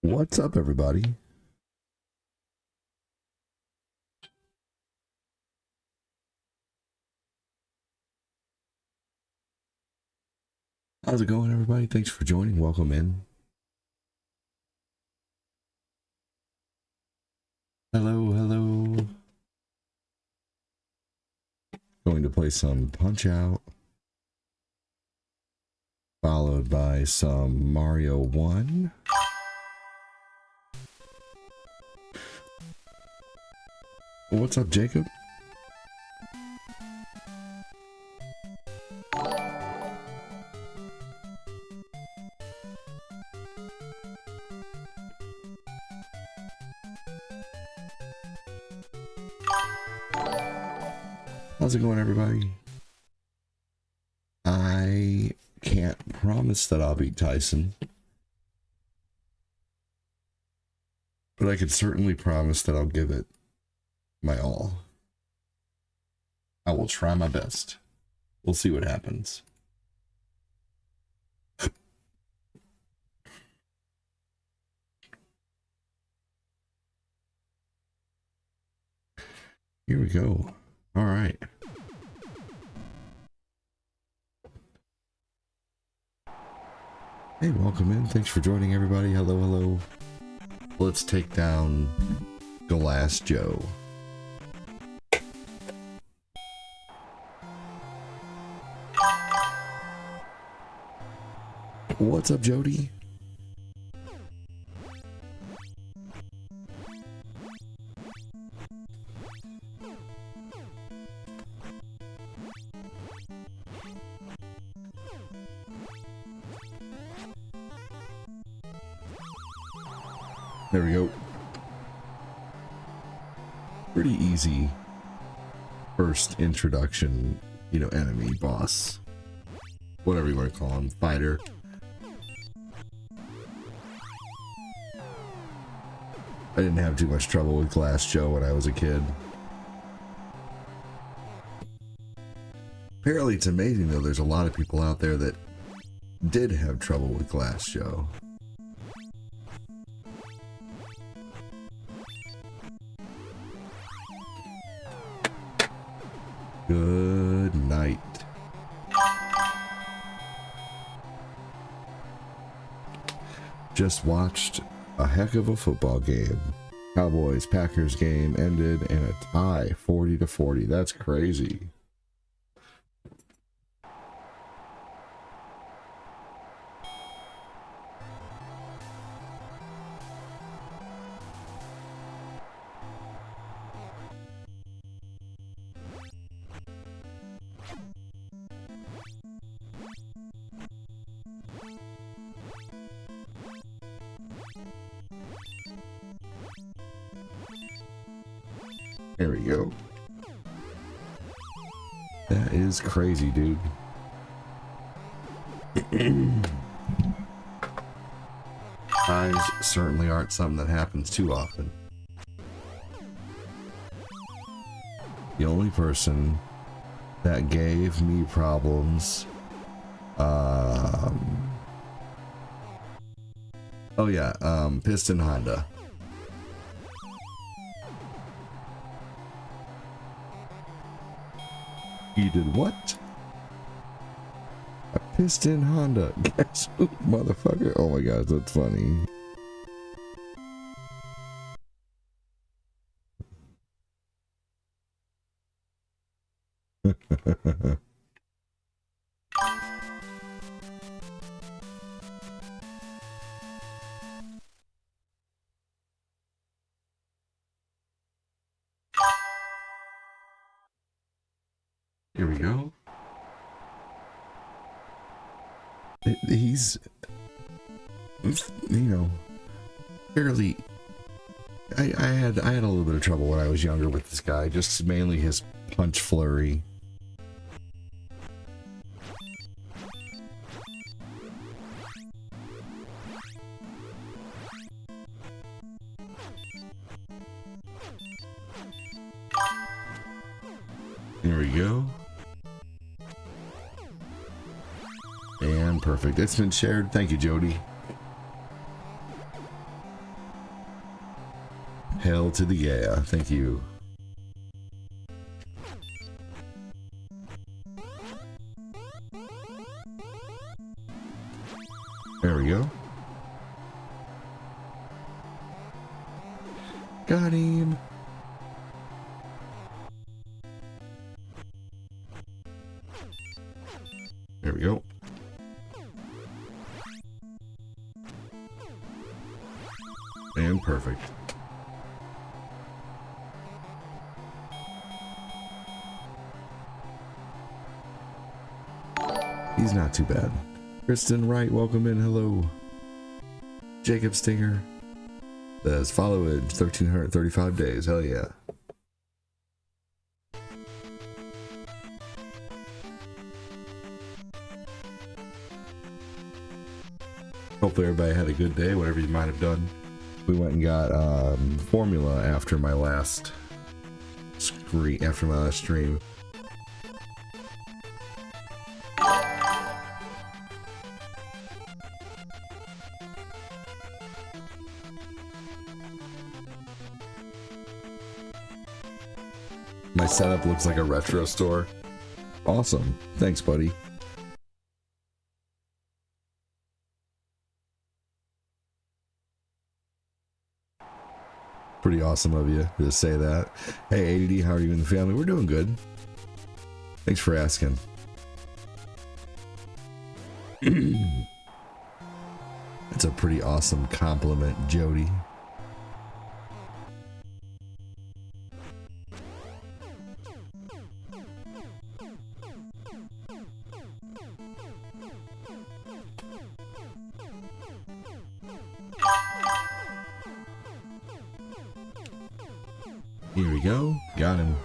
What's up, everybody? How's it going, everybody? Thanks for joining. Welcome in. Hello, hello. Going to play some Punchout, followed by some Mario 1. What's up, Jacob? How's it going, everybody? I can't promise that I'll beat Tyson, but I could certainly promise that I'll give it my all. I will try my best. We'll see what happens. Here we go. All right. Hey, welcome in. Thanks for joining, everybody. Hello, hello. Let's take down Glass Joe. What's up, Jody? There we go. Pretty easy first introduction, you know, enemy, boss, whatever you want to call him, fighter. I didn't have too much trouble with Glass Joe when I was a kid. Apparently it's amazing, though, there's a lot of people out there that did have trouble with Glass Joe. Good night. Just watched a heck of a football game. Cowboys-Packers game ended in a tie, 40-40. That's crazy. There we go. That is crazy, dude. Ties certainly aren't something that happens too often. The only person that gave me problems, oh yeah, Piston Honda. You did what? A Piston Honda. Guess who, motherfucker? Oh my god, that's funny. Here we go. He's, you know, fairly. I had a little bit of trouble when I was younger with this guy. Just mainly his punch flurry. There we go. And perfect. It's been shared. Thank you, Jody. Hell to the yeah. Thank you. There we go. Got him. There we go. And perfect. He's not too bad. Kristen Wright, welcome in. Hello. Jacob Stinger says followage 1,335 days. Hell yeah. Hopefully everybody had a good day, whatever you might have done. We went and got formula after my last stream. My setup looks like a retro store. Awesome. Thanks, buddy. Pretty awesome of you to say that. Hey, ADD, how are you and the family? We're doing good. Thanks for asking. That's a pretty awesome compliment, Jody. Here we go. Got him.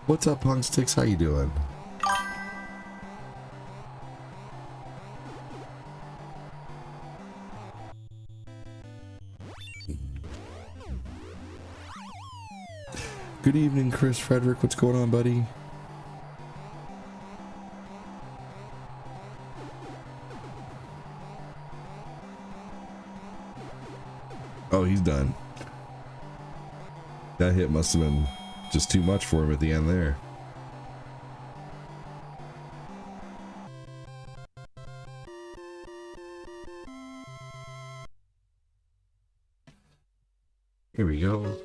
What's up, Punk Sticks? How you doing? Good evening, Chris Frederick. What's going on, buddy? Oh, he's done. That hit must have been just too much for him at the end there. Here we go.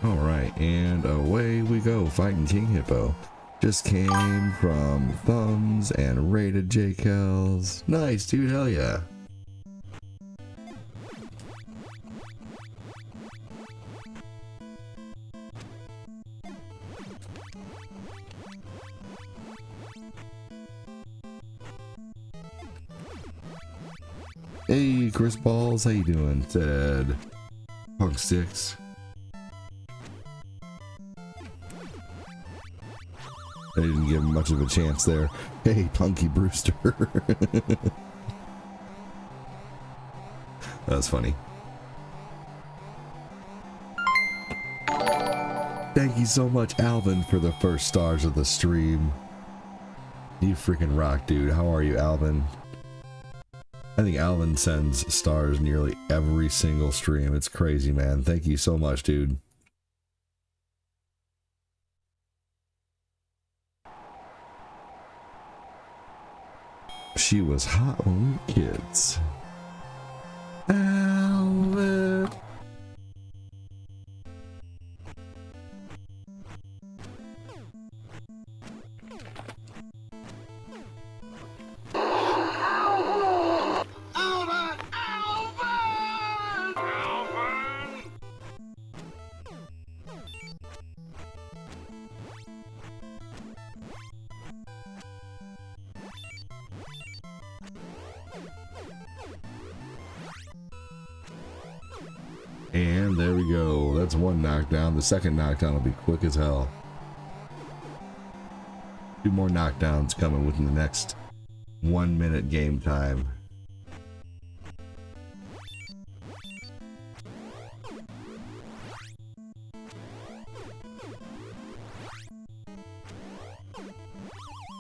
Alright, and away we go, fighting King Hippo. Just came from Thumbs and raided J-Kells. Nice, dude, hell yeah. Hey, Chris Balls, how you doing? Said Punk Sticks. I didn't give him much of a chance there. Hey, Punky Brewster. That's funny. Thank you so much, Alvin, for the first stars of the stream. You freaking rock, dude. How are you, Alvin? I think Alvin sends stars nearly every single stream. It's crazy, man. Thank you so much, dude. She was hot when we were kids. Alvin. And there we go. That's one knockdown. The second knockdown will be quick as hell. 2 more knockdowns coming within the next 1 minute game time.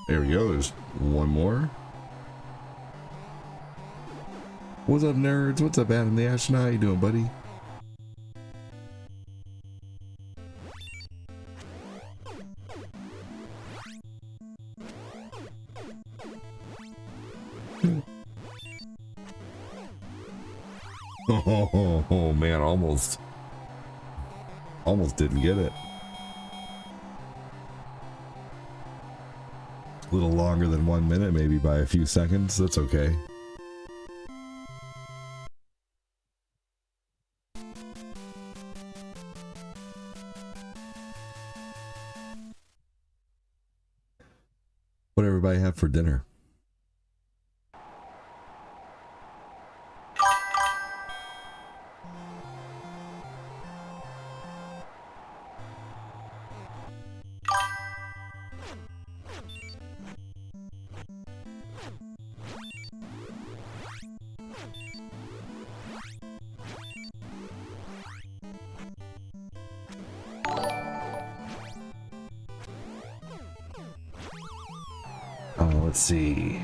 There we go. There's one more. What's up, nerds? What's up, Adam the Astronaut? How you doing, buddy? Oh man, almost didn't get it. A little longer than 1 minute, maybe by a few seconds. That's okay. What everybody have for dinner? Let's see.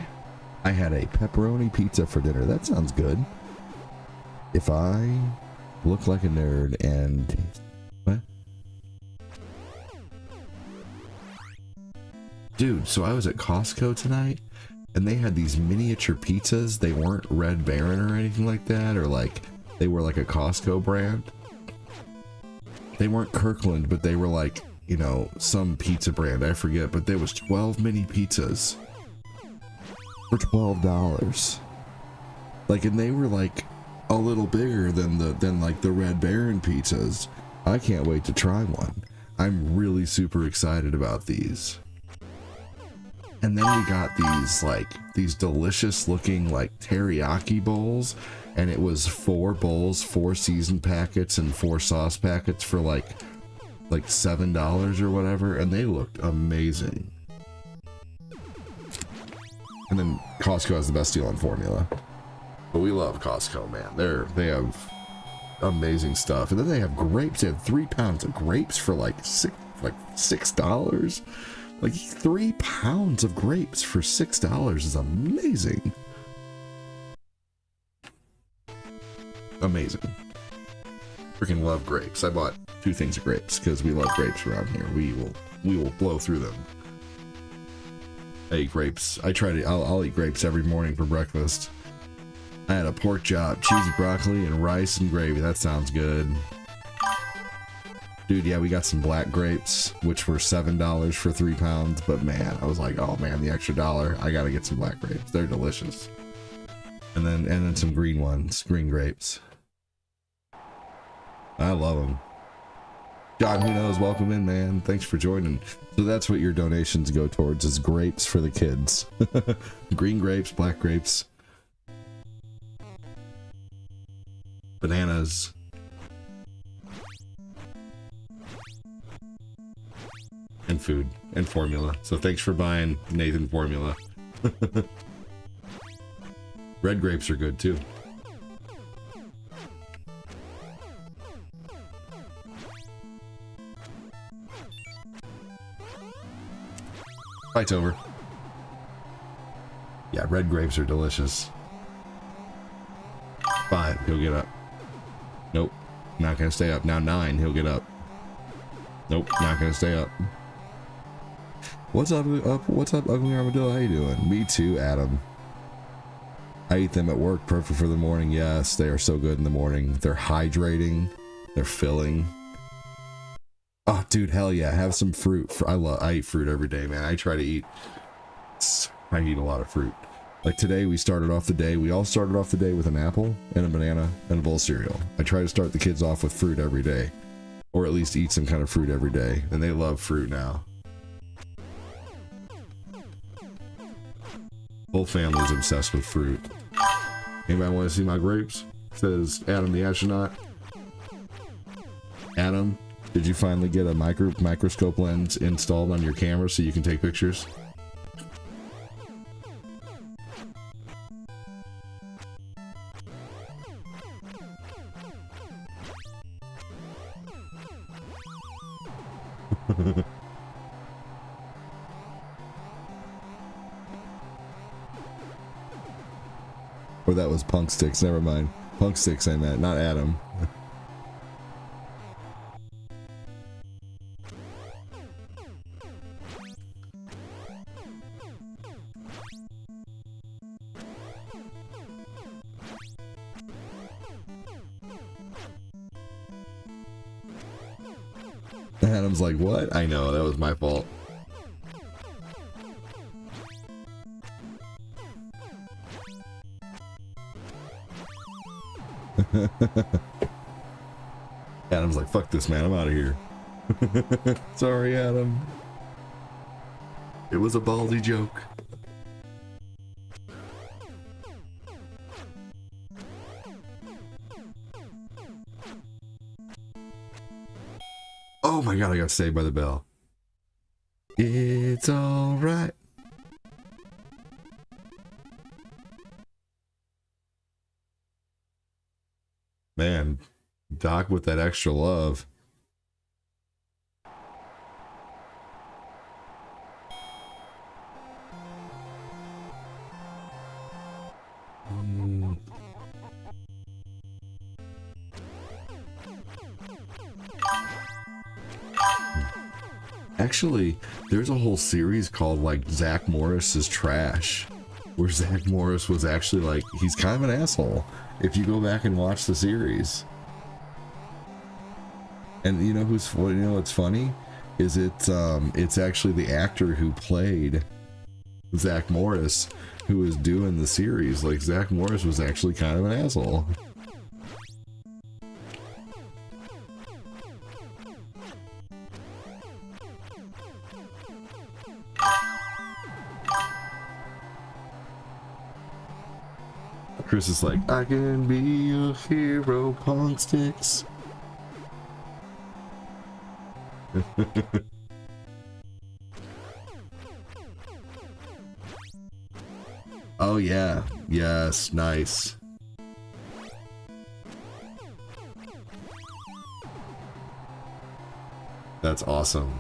I had a pepperoni pizza for dinner. That sounds good. If I look like a nerd and... What? Dude, so I was at Costco tonight, and they had these miniature pizzas. They weren't Red Baron or anything like that, or like, they were like a Costco brand. They weren't Kirkland, but they were like, you know, some pizza brand. I forget, but there was 12 mini pizzas. For $12. Like, and they were like a little bigger than like the Red Baron pizzas. I can't wait to try one. I'm really super excited about these. And then we got these delicious looking like teriyaki bowls, and it was 4 bowls, 4 seasoned packets and 4 sauce packets for like $7 or whatever, and they looked amazing. And then Costco has the best deal on formula. But we love Costco, man. They have amazing stuff. And then they have grapes. They have 3 pounds of grapes for like $6. Like 3 pounds of grapes for $6 is amazing. Amazing. Freaking love grapes. I bought 2 things of grapes because we love grapes around here. We will blow through them. I eat grapes. I'll eat grapes every morning for breakfast. I had a pork chop, cheesy broccoli, and rice and gravy. That sounds good. Dude, yeah, we got some black grapes, which were $7 for 3 pounds. But man, I was like, oh man, the extra $1, I gotta get some black grapes. They're delicious. And then some green ones, green grapes. I love them. John, who knows? Welcome in, man. Thanks for joining. So that's what your donations go towards, is grapes for the kids. Green grapes, black grapes, bananas, and food and formula. So thanks for buying Nathan formula. Red grapes are good too. Fight's over. Yeah, red grapes are delicious. 5, he'll get up. Nope, not gonna stay up. Now 9, he'll get up. Nope, not gonna stay up. What's up, Ugly Armadillo? How you doing? Me too, Adam. I eat them at work, perfect for the morning. Yes, they are so good in the morning. They're hydrating, they're filling. Oh, dude, hell yeah! Have some fruit. I eat fruit every day, man. I eat a lot of fruit. Like today, we all started off the day with an apple and a banana and a bowl of cereal. I try to start the kids off with fruit every day, or at least eat some kind of fruit every day, and they love fruit now. Whole family's obsessed with fruit. Anybody want to see my grapes? Says Adam the Astronaut. Adam, did you finally get a microscope lens installed on your camera so you can take pictures? Or that was Punk Sticks, never mind. Punk Sticks I meant, not Adam. Adam's like, what? I know, that was my fault. Adam's like, fuck this, man, I'm out of here. Sorry, Adam. It was a ballsy joke. Oh my god, I got saved by the bell. It's alright. Man, Doc with that extra love. Actually, there's a whole series called like Zach Morris's Trash, where Zach Morris was actually like, he's kind of an asshole if you go back and watch the series. And you know what's funny is it's actually the actor who played Zach Morris who was doing the series. Like, Zach Morris was actually kind of an asshole. Chris is like, I can be a hero, Punk Sticks. Oh yeah, yes, nice. That's awesome.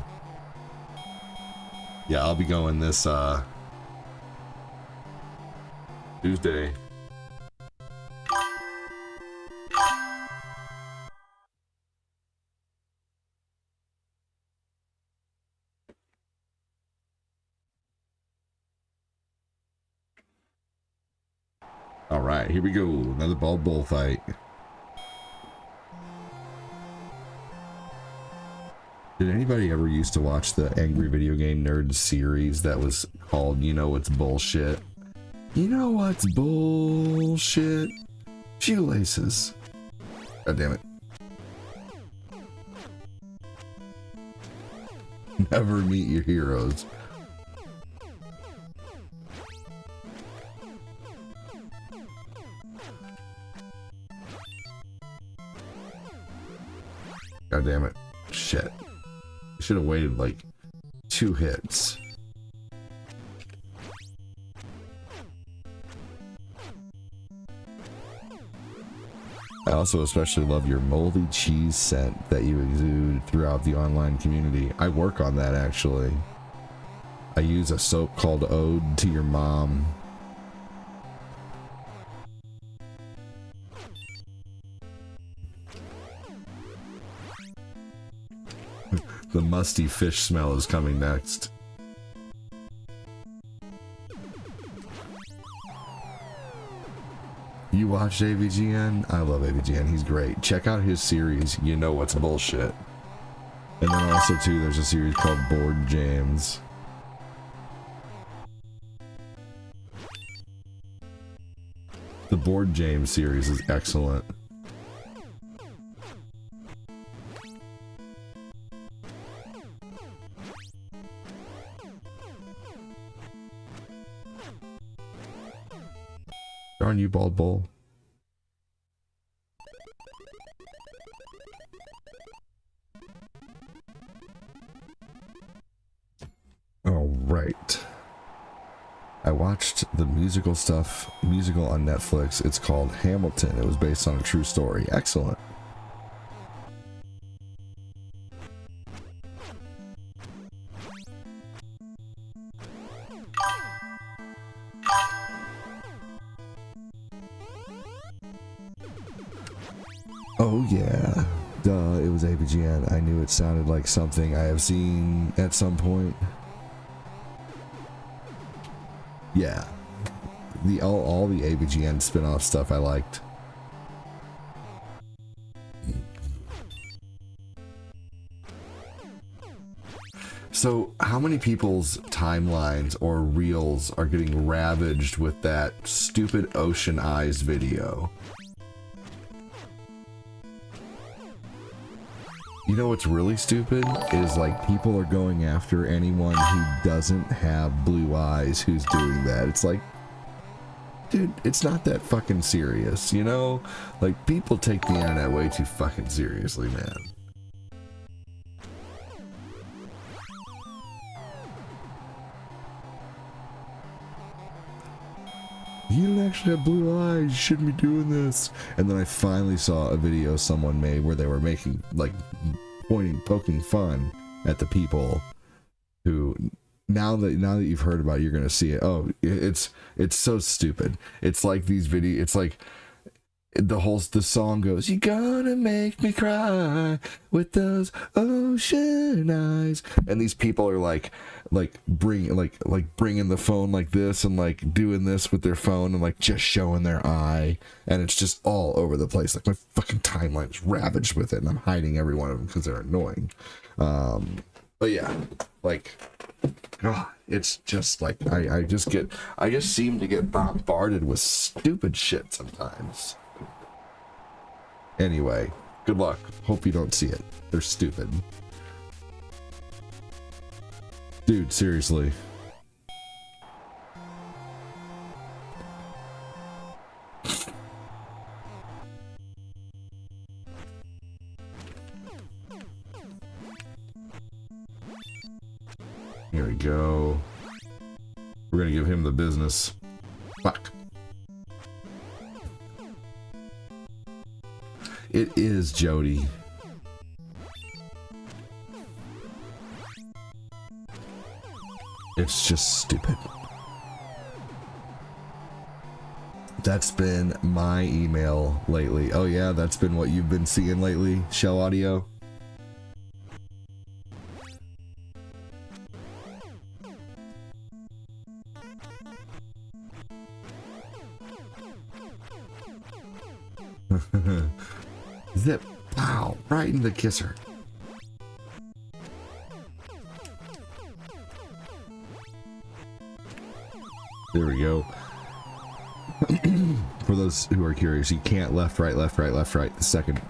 Yeah, I'll be going this Tuesday. All right, here we go. Another bald bull fight. Did anybody ever used to watch the Angry Video Game Nerd series that was called You Know What's Bullshit? You know what's bullshit? Shoelaces. God damn it. Never meet your heroes. God damn it. Shit. I should have waited like 2 hits. I also especially love your moldy cheese scent that you exude throughout the online community. I work on that actually. I use a soap called Ode to Your Mom. The musty fish smell is coming next. You watched AVGN? I love AVGN. He's great. Check out his series, You Know What's Bullshit. And then also, too, there's a series called Board James. The Board James series is excellent. Darn you, bald bull. All right. I watched the musical on Netflix. It's called Hamilton. It was based on a true story. Excellent. Oh yeah. Duh, it was AVGN. I knew it sounded like something I have seen at some point. Yeah. All the AVGN spin-off stuff I liked. So, how many people's timelines or reels are getting ravaged with that stupid Ocean Eyes video? You know what's really stupid? Is like people are going after anyone who doesn't have blue eyes who's doing that. It's like, dude, it's not that fucking serious, you know? Like, people take the internet way too fucking seriously, man. You don't actually have blue eyes, you shouldn't be doing this. And then I finally saw a video someone made where they were making, like, poking fun at the people who, now that you've heard about it, you're gonna see it. Oh, it's so stupid. It's like these videos, it's like, the song goes, "You gonna make me cry with those ocean eyes," and these people are like bringing the phone like this and like doing this with their phone and like just showing their eye, and it's just all over the place. Like, my fucking timeline is ravaged with it, and I'm hiding every one of them because they're annoying. But yeah, like, God, it's just like I just seem to get bombarded with stupid shit sometimes. Anyway, good luck. Hope you don't see it. They're stupid. Dude, seriously. Here we go. We're gonna give him the business. Fuck. It is Jody. It's just stupid. That's been my email lately. Oh yeah, that's been what you've been seeing lately, Shell Audio? Zip. Wow, right in the kisser. There we go. For those who are curious, you can't left, right, left, right, left, right. The second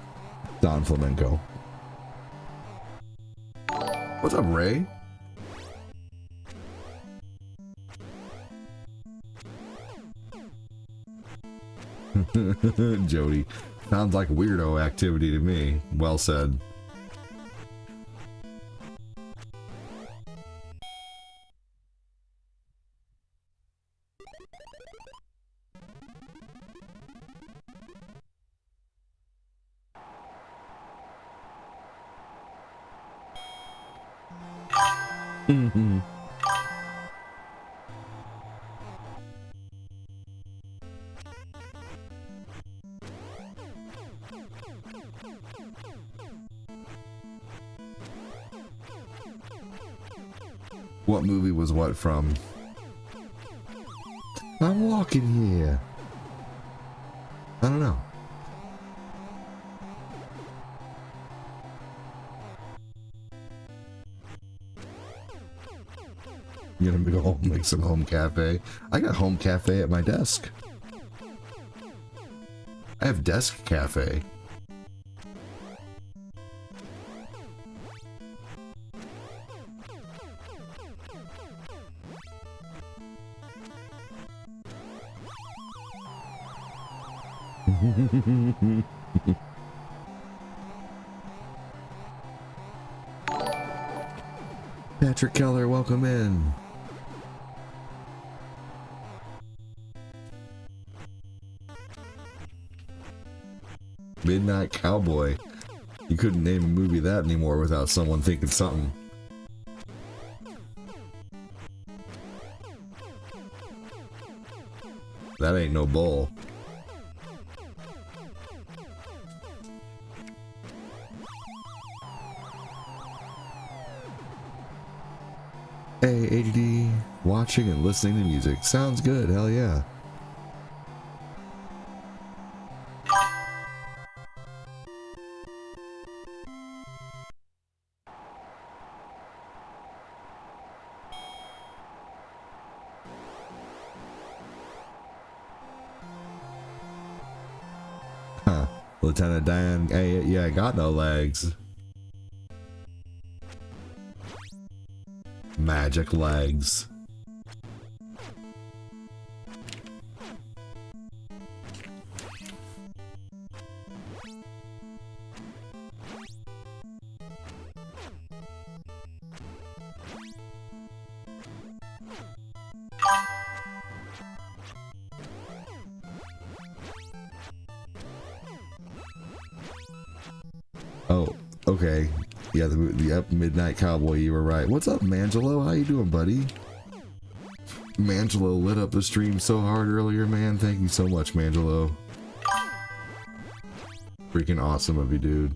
Don Flamenco. What's up, Ray? Jody. Sounds like weirdo activity to me. Well said. What movie was what from? I'm walking here. I don't know. You're gonna go home, make some home cafe. I got home cafe at my desk. I have desk cafe. Patrick Keller, welcome in. Midnight Cowboy. You couldn't name a movie that anymore without someone thinking something. That ain't no bull. watching and listening to music. Sounds good. Hell yeah. Huh. Lieutenant Dan, hey, yeah, I got no legs. Magic legs. Oh, okay. Yeah, the Midnight Cowboy, you were right. What's up, Mangelo? How you doing, buddy? Mangelo lit up the stream so hard earlier, man. Thank you so much, Mangelo. Freaking awesome of you, dude.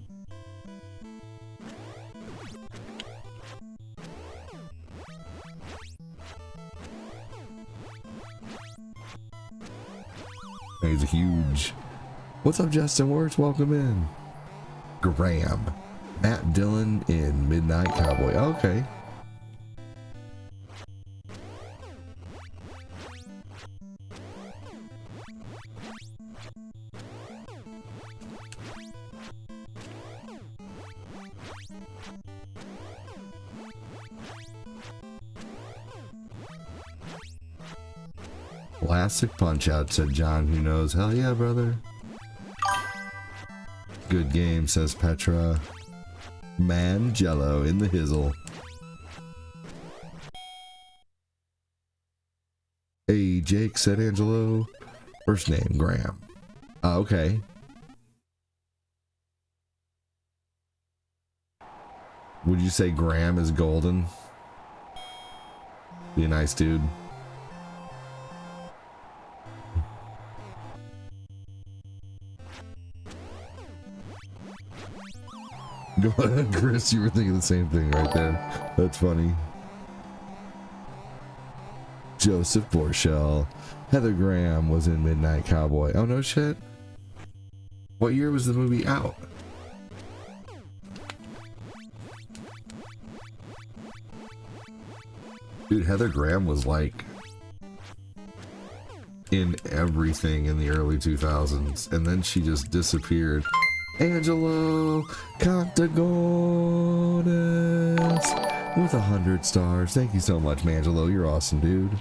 He's huge. What's up, Justin Works? Welcome in. Graham. Matt Dillon in Midnight Cowboy. Okay. Classic Punchout, said John, who knows. Hell yeah, brother. Good game, says Petra. Mangello in the hizzle. Hey, Jake, said Angelo. First name, Graham. Okay. Would you say Graham is golden? Be a nice dude. Go ahead, Chris, you were thinking the same thing right there. That's funny. Joseph Borchell. Heather Graham was in Midnight Cowboy. Oh, no shit? What year was the movie out? Dude, Heather Graham was like in everything in the early 2000s, and then she just disappeared. Angelo Contagones with 100 stars. Thank you so much, Mangelo. You're awesome, dude.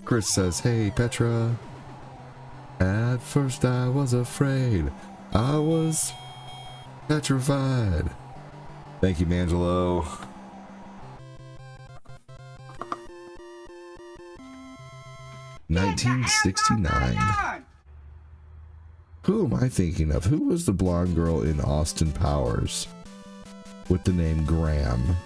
Chris says, hey, Petra. At first I was afraid. I was petrified. Thank you, Mangelo. $1969. Who am I thinking of? Who was the blonde girl in Austin Powers with the name Graham?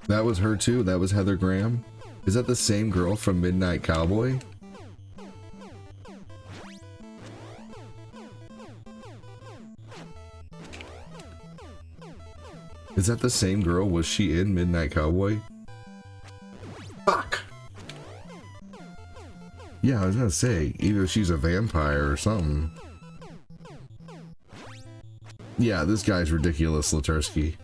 That was her too? That was Heather Graham? Is that the same girl from Midnight Cowboy? Is that the same girl? Was she in Midnight Cowboy? Fuck! Yeah, I was gonna say, either she's a vampire or something. Yeah, this guy's ridiculous, Latursky.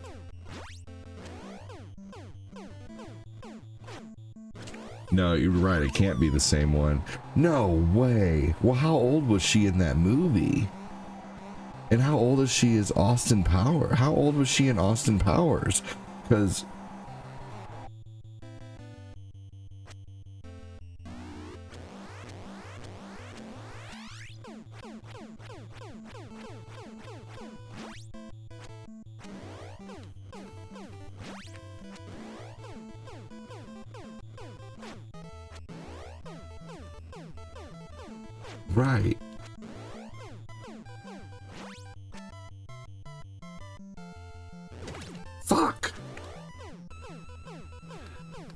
No, you're right, it can't be the same one. No way! Well, how old was she in that movie? And how old is she as Austin Powers? How old was she in Austin Powers? Because... Right. Fuck.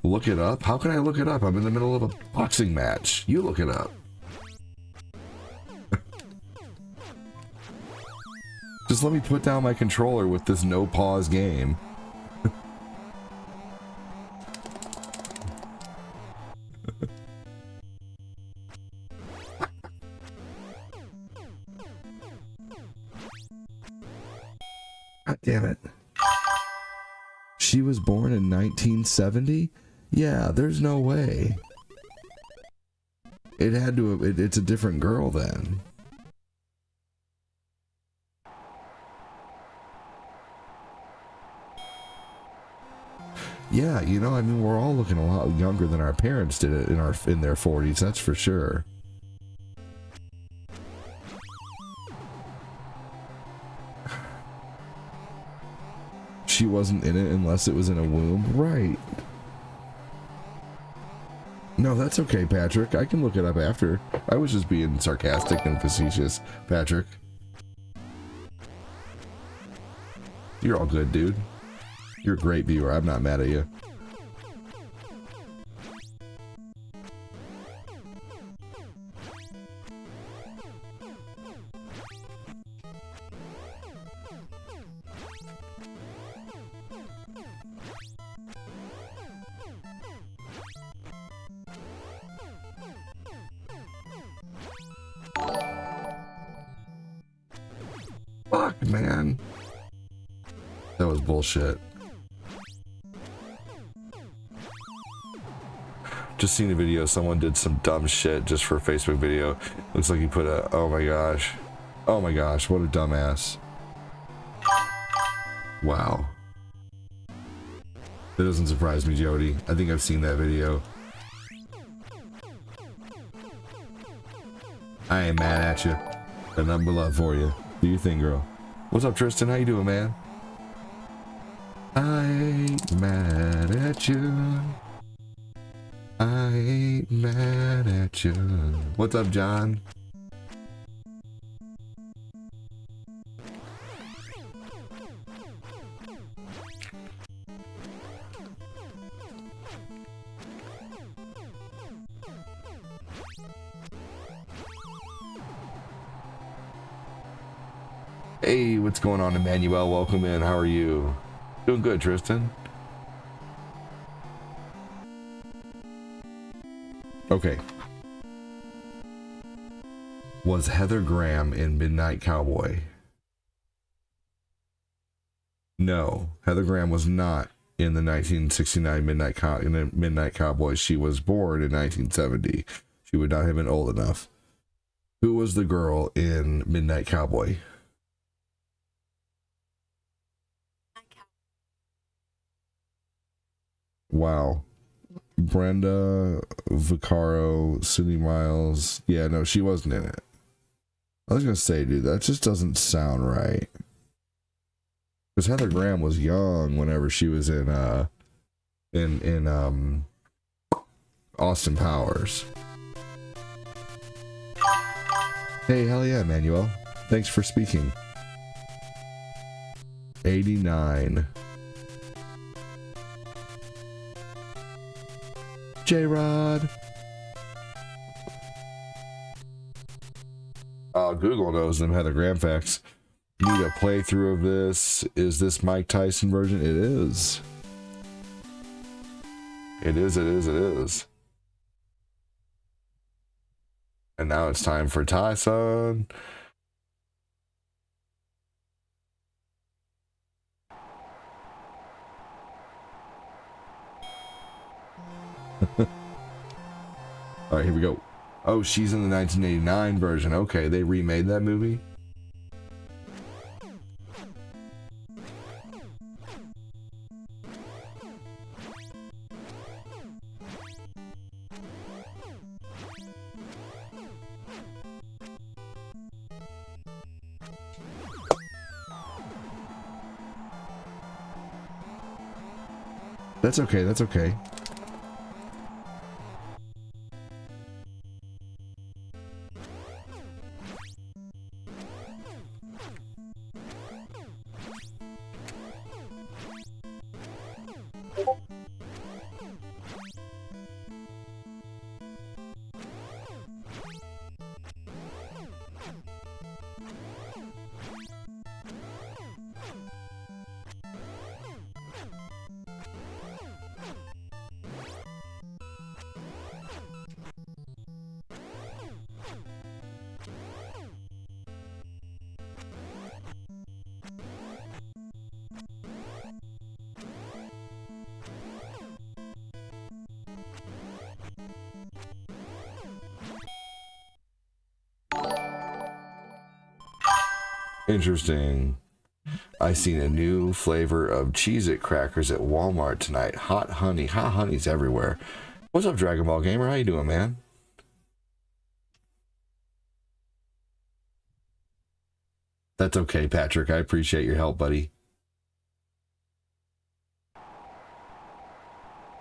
Look it up? How can I look it up? I'm in the middle of a boxing match. You look it up. Just let me put down my controller with this no pause game. God damn it. She was born in 1970? Yeah, there's no way. It had to have, it's a different girl then. Yeah, you know, I mean, we're all looking a lot younger than our parents did it in their 40s, that's for sure. She wasn't in it unless it was in a womb, right? No, that's okay, Patrick. I can look it up after. I was just being sarcastic and facetious, Patrick. You're all good, dude. You're a great viewer. I'm not mad at you. Fuck, man. That was bullshit. Just seen a video, someone did some dumb shit just for a Facebook video. Looks like he put a, oh my gosh, what a dumbass. Wow. That doesn't surprise me, Jody. I think I've seen that video. I ain't mad at you. And I'm love for you. Do your thing, girl. What's up, Tristan? How you doing, man? I ain't mad at you. I ain't mad at you. What's up, John? Hey, what's going on, Emmanuel? Welcome in. How are you? Doing good, Tristan. Okay. Was Heather Graham in Midnight Cowboy? No, Heather Graham was not in the 1969 Midnight Cowboy. She was born in 1970. She would not have been old enough. Who was the girl in Midnight Cowboy? Wow. Brenda Vaccaro, Cindy Miles. Yeah, no, she wasn't in it. I was gonna say, dude, that just doesn't sound right. Because Heather Graham was young whenever she was in Austin Powers. Hey, hell yeah, Emmanuel. Thanks for speaking. 89. J-Rod. Google knows them Heather Graham facts. Need a playthrough of this. Is this Mike Tyson version? It is. It is. And now it's time for Tyson. All right, here we go. Oh, she's in the 1989 version. Okay, they remade that movie. That's okay, that's okay. Interesting. I seen a new flavor of Cheez-It crackers at Walmart tonight. Hot honey. Hot honey's everywhere. What's up, Dragon Ball Gamer? How you doing, man? That's okay, Patrick. I appreciate your help, buddy.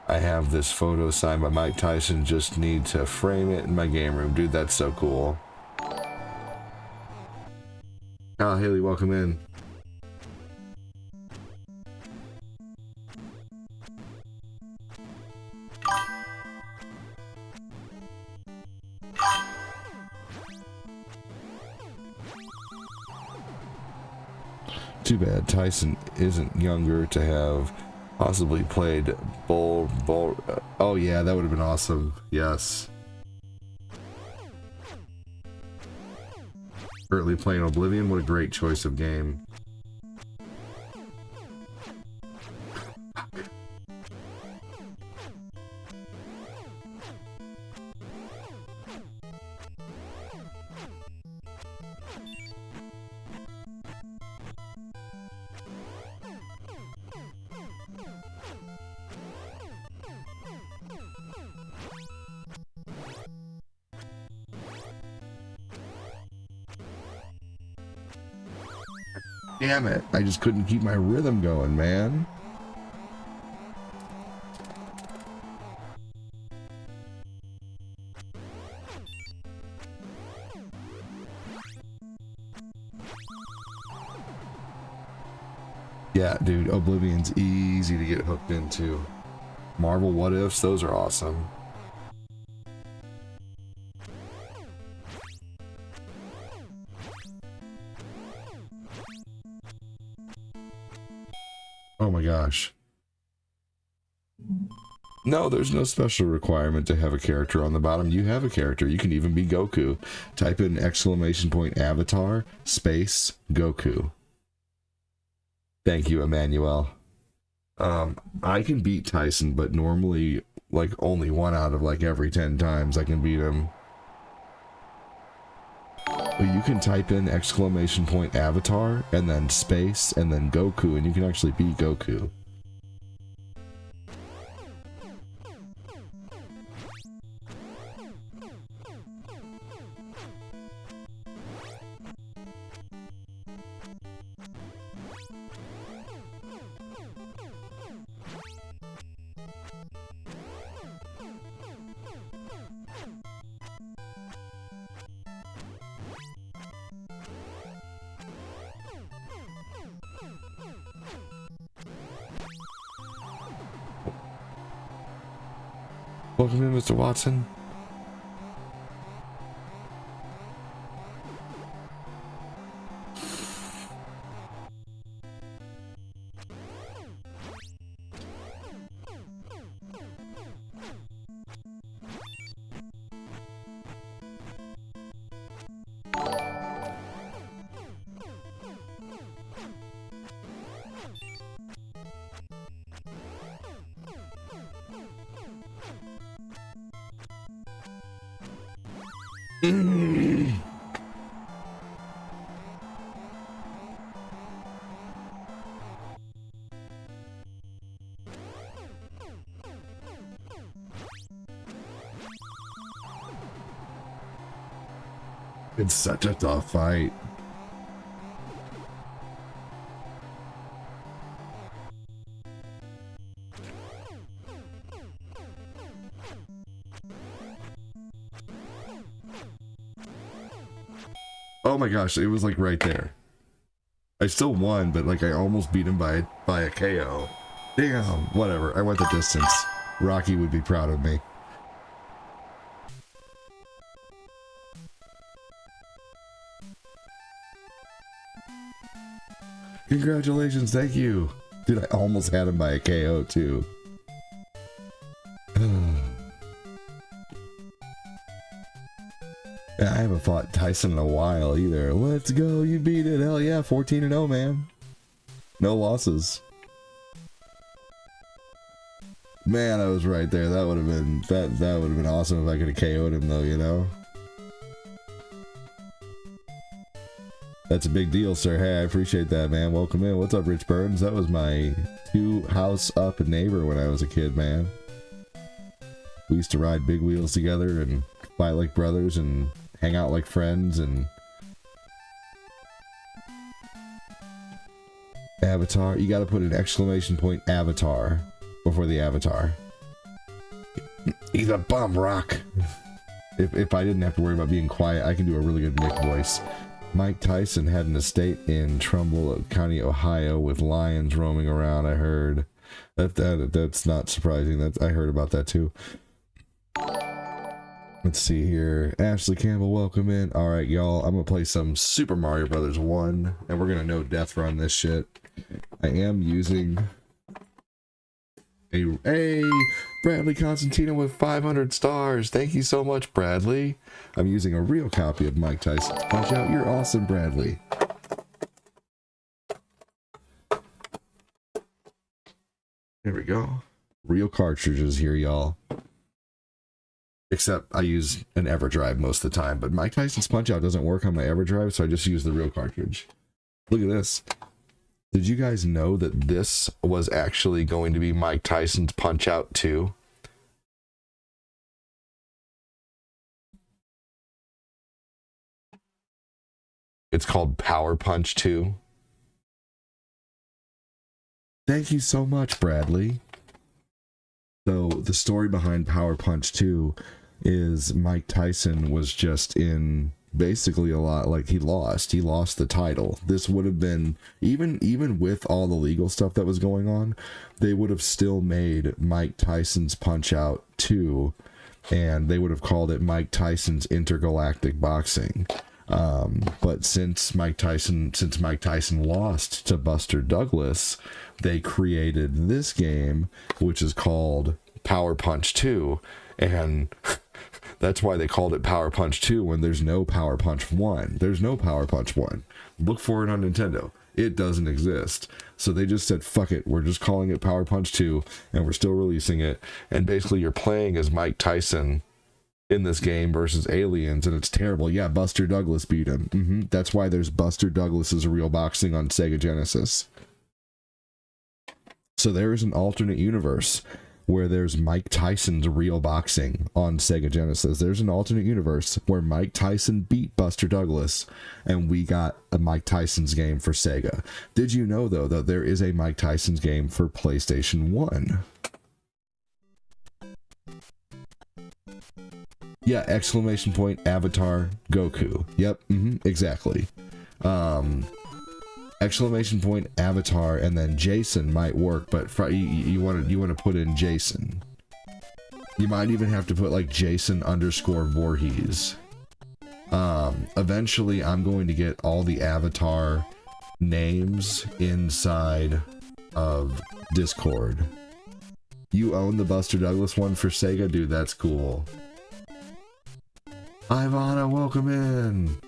I have this photo signed by Mike Tyson. Just need to frame it in my game room. Dude, that's so cool. Kyle Haley, welcome in. Too bad Tyson isn't younger to have possibly played Bull. Oh yeah, that would have been awesome. Yes. Currently playing Oblivion. What a great choice of game. Damn it, I just couldn't keep my rhythm going, man. Yeah, dude, Oblivion's easy to get hooked into. Marvel What Ifs, those are awesome. Oh my gosh. No, there's no special requirement to have a character on the bottom. You have a character. You can even be Goku. Type in ! avatar space Goku. Thank you, Emmanuel. I can beat Tyson, but normally, like, only 1 out of, like, every 10 times I can beat him. But you can type in ! avatar, and then space, and then Goku, and you can actually beat Goku. Welcome in, Mr. Watson. It's such a tough fight. Oh my gosh, it was like right there. I still won, but like I almost beat him by a KO. Damn, whatever. I went the distance. Rocky would be proud of me. Congratulations, thank you. Dude, I almost had him by a KO too. I haven't fought Tyson in a while either. Let's go, you beat it. Hell yeah, 14-0, man. No losses. Man, I was right there. That would have been that would have been awesome if I could have KO'd him though, you know? That's a big deal, sir. Hey, I appreciate that, man. Welcome in. What's up, Rich Burns? That was my 2-house up neighbor when I was a kid, man. We used to ride big wheels together and fight like brothers and hang out like friends and... Avatar. You gotta put an exclamation point avatar before the avatar. He's a bum rock. If I didn't have to worry about being quiet, I can do a really good Nick voice. Mike Tyson had an estate in Trumbull County, Ohio, with lions roaming around. I heard that's not surprising. I heard about that too. Let's see here. Ashley Campbell, welcome in. All right, y'all. I'm gonna play some Super Mario Brothers 1, and we're gonna no death run this shit. I am using a Bradley Constantino with 500 stars. Thank you so much, Bradley. I'm using a real copy of Mike Tyson's Punch-Out. You're awesome, Bradley. There we go. Real cartridges here, y'all. Except I use an EverDrive most of the time, but Mike Tyson's Punch-Out doesn't work on my EverDrive, so I just use the real cartridge. Look at this. Did you guys know that this was actually going to be Mike Tyson's Punch-Out 2? It's called Power Punch 2. Thank you so much, Bradley. So the story behind Power Punch 2 is Mike Tyson was just in basically a lot, like he lost the title. This would have been, even with all the legal stuff that was going on, they would have still made Mike Tyson's Punch-Out 2, and they would have called it Mike Tyson's Intergalactic Boxing. But since Mike Tyson lost to Buster Douglas, they created this game, which is called Power Punch 2, and that's why they called it Power Punch 2 when there's no Power Punch 1. There's no Power Punch 1. Look for it on Nintendo. It doesn't exist. So they just said, fuck it, we're just calling it Power Punch 2, and we're still releasing it. And basically you're playing as Mike Tyson in this game versus aliens, and it's terrible. Yeah, Buster Douglas beat him. That's why there's Buster Douglas's Real Boxing on Sega Genesis. So there is an alternate universe where there's Mike Tyson's Real Boxing on Sega Genesis. There's an alternate universe where Mike Tyson beat Buster Douglas, and we got a Mike Tyson's game for Sega. Did you know, though, that there is a Mike Tyson's game for PlayStation 1? Yeah, exclamation point, Avatar, Goku. Yep, exactly. Exclamation point, Avatar, and then Jason might work, but you want to put in Jason. You might even have to put like Jason _ Voorhees. Eventually, I'm going to get all the Avatar names inside of Discord. You own the Buster Douglas one for Sega? Dude, that's cool. Ivana, welcome in!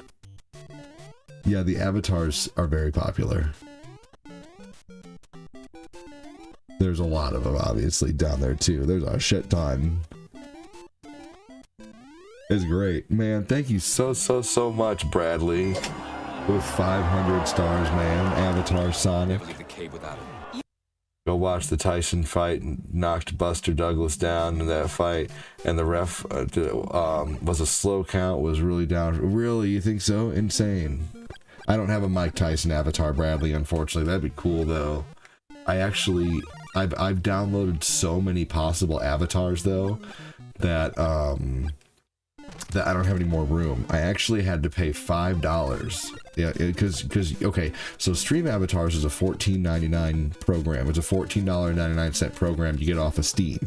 Yeah, the avatars are very popular. There's a lot of them, obviously, down there, too. There's a shit ton. It's great. Man, thank you so much, Bradley. With 500 stars, man. Avatar Sonic. Go watch the Tyson fight and knocked Buster Douglas down in that fight, and the ref was a slow count, was really down. Really, you think so? Insane. I don't have a Mike Tyson avatar, Bradley, unfortunately. That'd be cool, though. I've downloaded so many possible avatars, though, that that I don't have any more room. I actually had to pay $5. Yeah, because okay, so Stream Avatars is a $14.99 program. It's a $14.99 program you get off of Steam.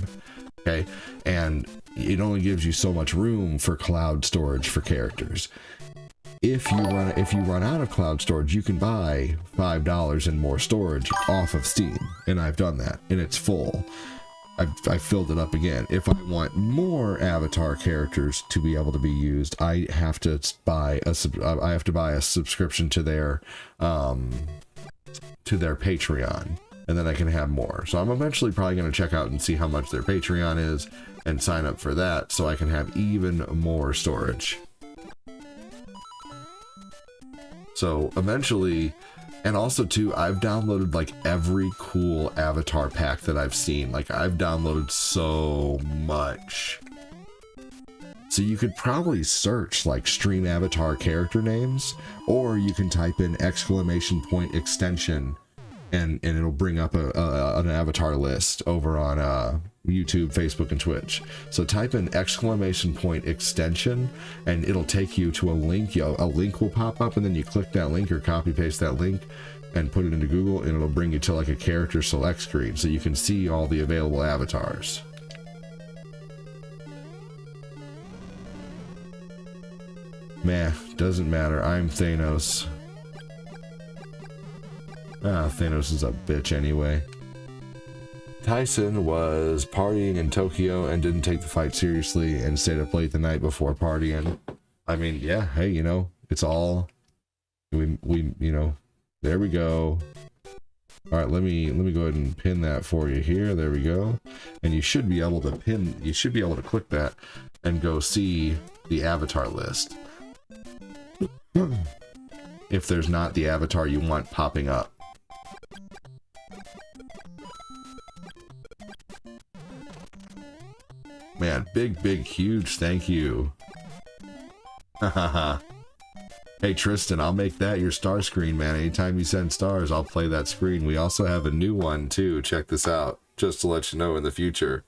Okay, and it only gives you so much room for cloud storage for characters. If you run out of cloud storage, you can buy $5 and more storage off of Steam, and I've done that, and it's full. I filled it up again. If I want more avatar characters to be able to be used, I have to buy a subscription to their Patreon, and then I can have more. So I'm eventually probably going to check out and see how much their Patreon is and sign up for that, so I can have even more storage. So eventually, and also too, I've downloaded like every cool avatar pack that I've seen. Like I've downloaded so much. So you could probably search like stream avatar character names, or you can type in !extension and it'll bring up an avatar list over on YouTube, Facebook, and Twitch. So type in !extension and it'll take you to a link. A link will pop up, and then you click that link or copy paste that link and put it into Google, and it'll bring you to like a character select screen so you can see all the available avatars. Meh, doesn't matter. I'm Thanos. Thanos is a bitch anyway. Tyson was partying in Tokyo and didn't take the fight seriously and stayed up late the night before partying. I mean, yeah, hey, you know, it's all we you know, there we go. All right, let me go ahead and pin that for you here. There we go. And you should be able to click that and go see the avatar list. If there's not the avatar you want popping up. Man, big, huge thank you. Hey Tristan, I'll make that your star screen, man. Anytime you send stars, I'll play that screen. We also have a new one too. Check this out, just to let you know in the future.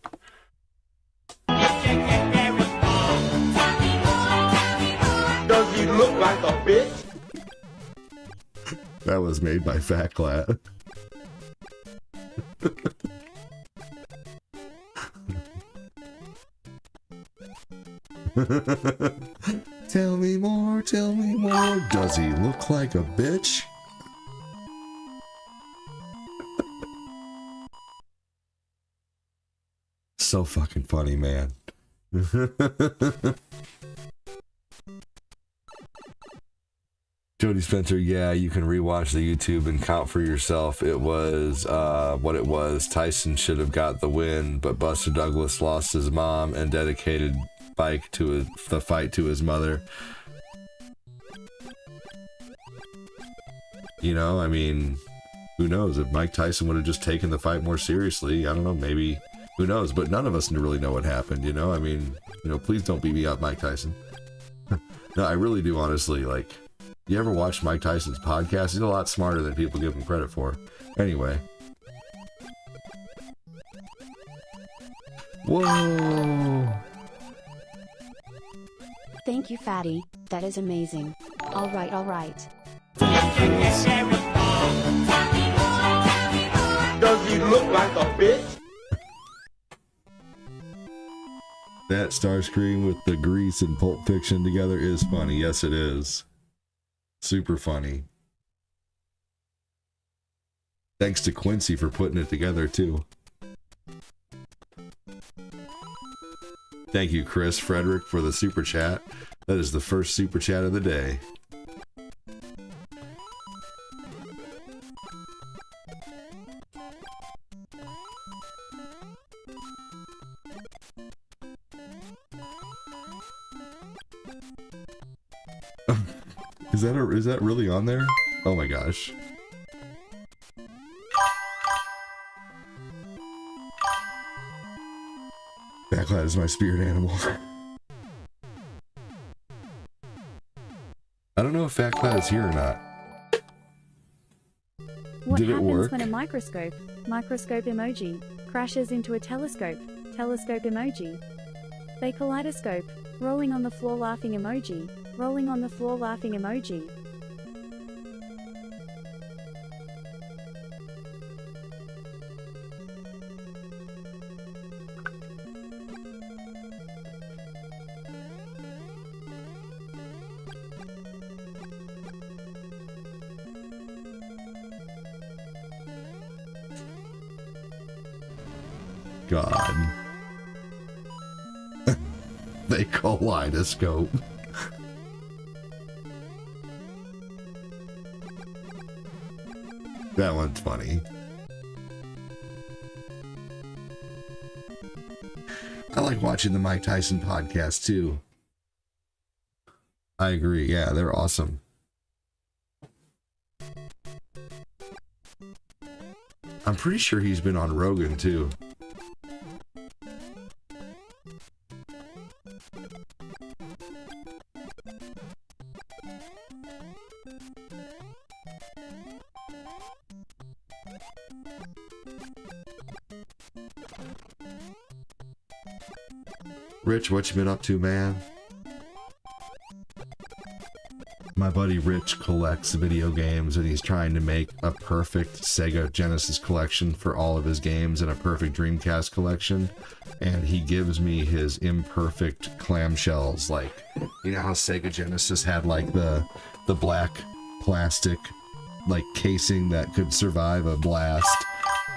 Does he look like a bitch? That was made by Fat Clat. Tell me more, tell me more. Does he look like a bitch? So fucking funny, man. Jody Spencer, yeah, you can rewatch the YouTube and count for yourself. It was what it was. Tyson should have got the win, but Buster Douglas lost his mom and dedicated the fight to his mother. You know, I mean, who knows? If Mike Tyson would have just taken the fight more seriously, I don't know, maybe, who knows? But none of us really know what happened, you know? I mean, you know, please don't beat me up, Mike Tyson. No, I really do, honestly, like, you ever watch Mike Tyson's podcast? He's a lot smarter than people give him credit for. Anyway. Whoa! Thank you, Fatty. That is amazing. All right, all right. Thank you, Chris. Does he look like a bitch? That Starscream with the Grease and Pulp Fiction together is funny. Yes, it is. Super funny. Thanks to Quincy for putting it together, too. Thank you, Chris Frederick, for the super chat. That is the first super chat of the day. Is that really on there? Oh my gosh. Backlad is my spirit animal. I don't know if Fat Cloud is here or not. What Did it happens work? when a microscope emoji, crashes into a telescope emoji? They kaleidoscope, rolling on the floor laughing emoji, rolling on the floor laughing emoji. God. They kaleidoscope. That one's funny. I like watching the Mike Tyson podcast too. I agree. Yeah, they're awesome. I'm pretty sure he's been on Rogan too. Rich, what you been up to, man? My buddy Rich collects video games and he's trying to make a perfect Sega Genesis collection for all of his games and a perfect Dreamcast collection. And he gives me his imperfect clamshells. Like, you know how Sega Genesis had like the black plastic like casing that could survive a blast?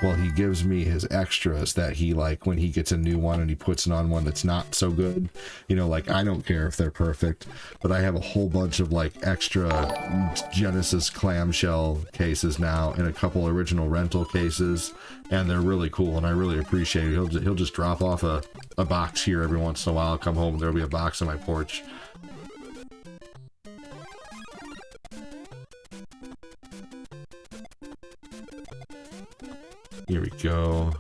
Well, he gives me his extras that he, like, when he gets a new one and he puts it on one that's not so good. You know, like, I don't care if they're perfect, but I have a whole bunch of, like, extra Genesis clamshell cases now and a couple original rental cases, and they're really cool, and I really appreciate it. He'll just drop off a box here every once in a while. I'll come home and there'll be a box on my porch. Here we go.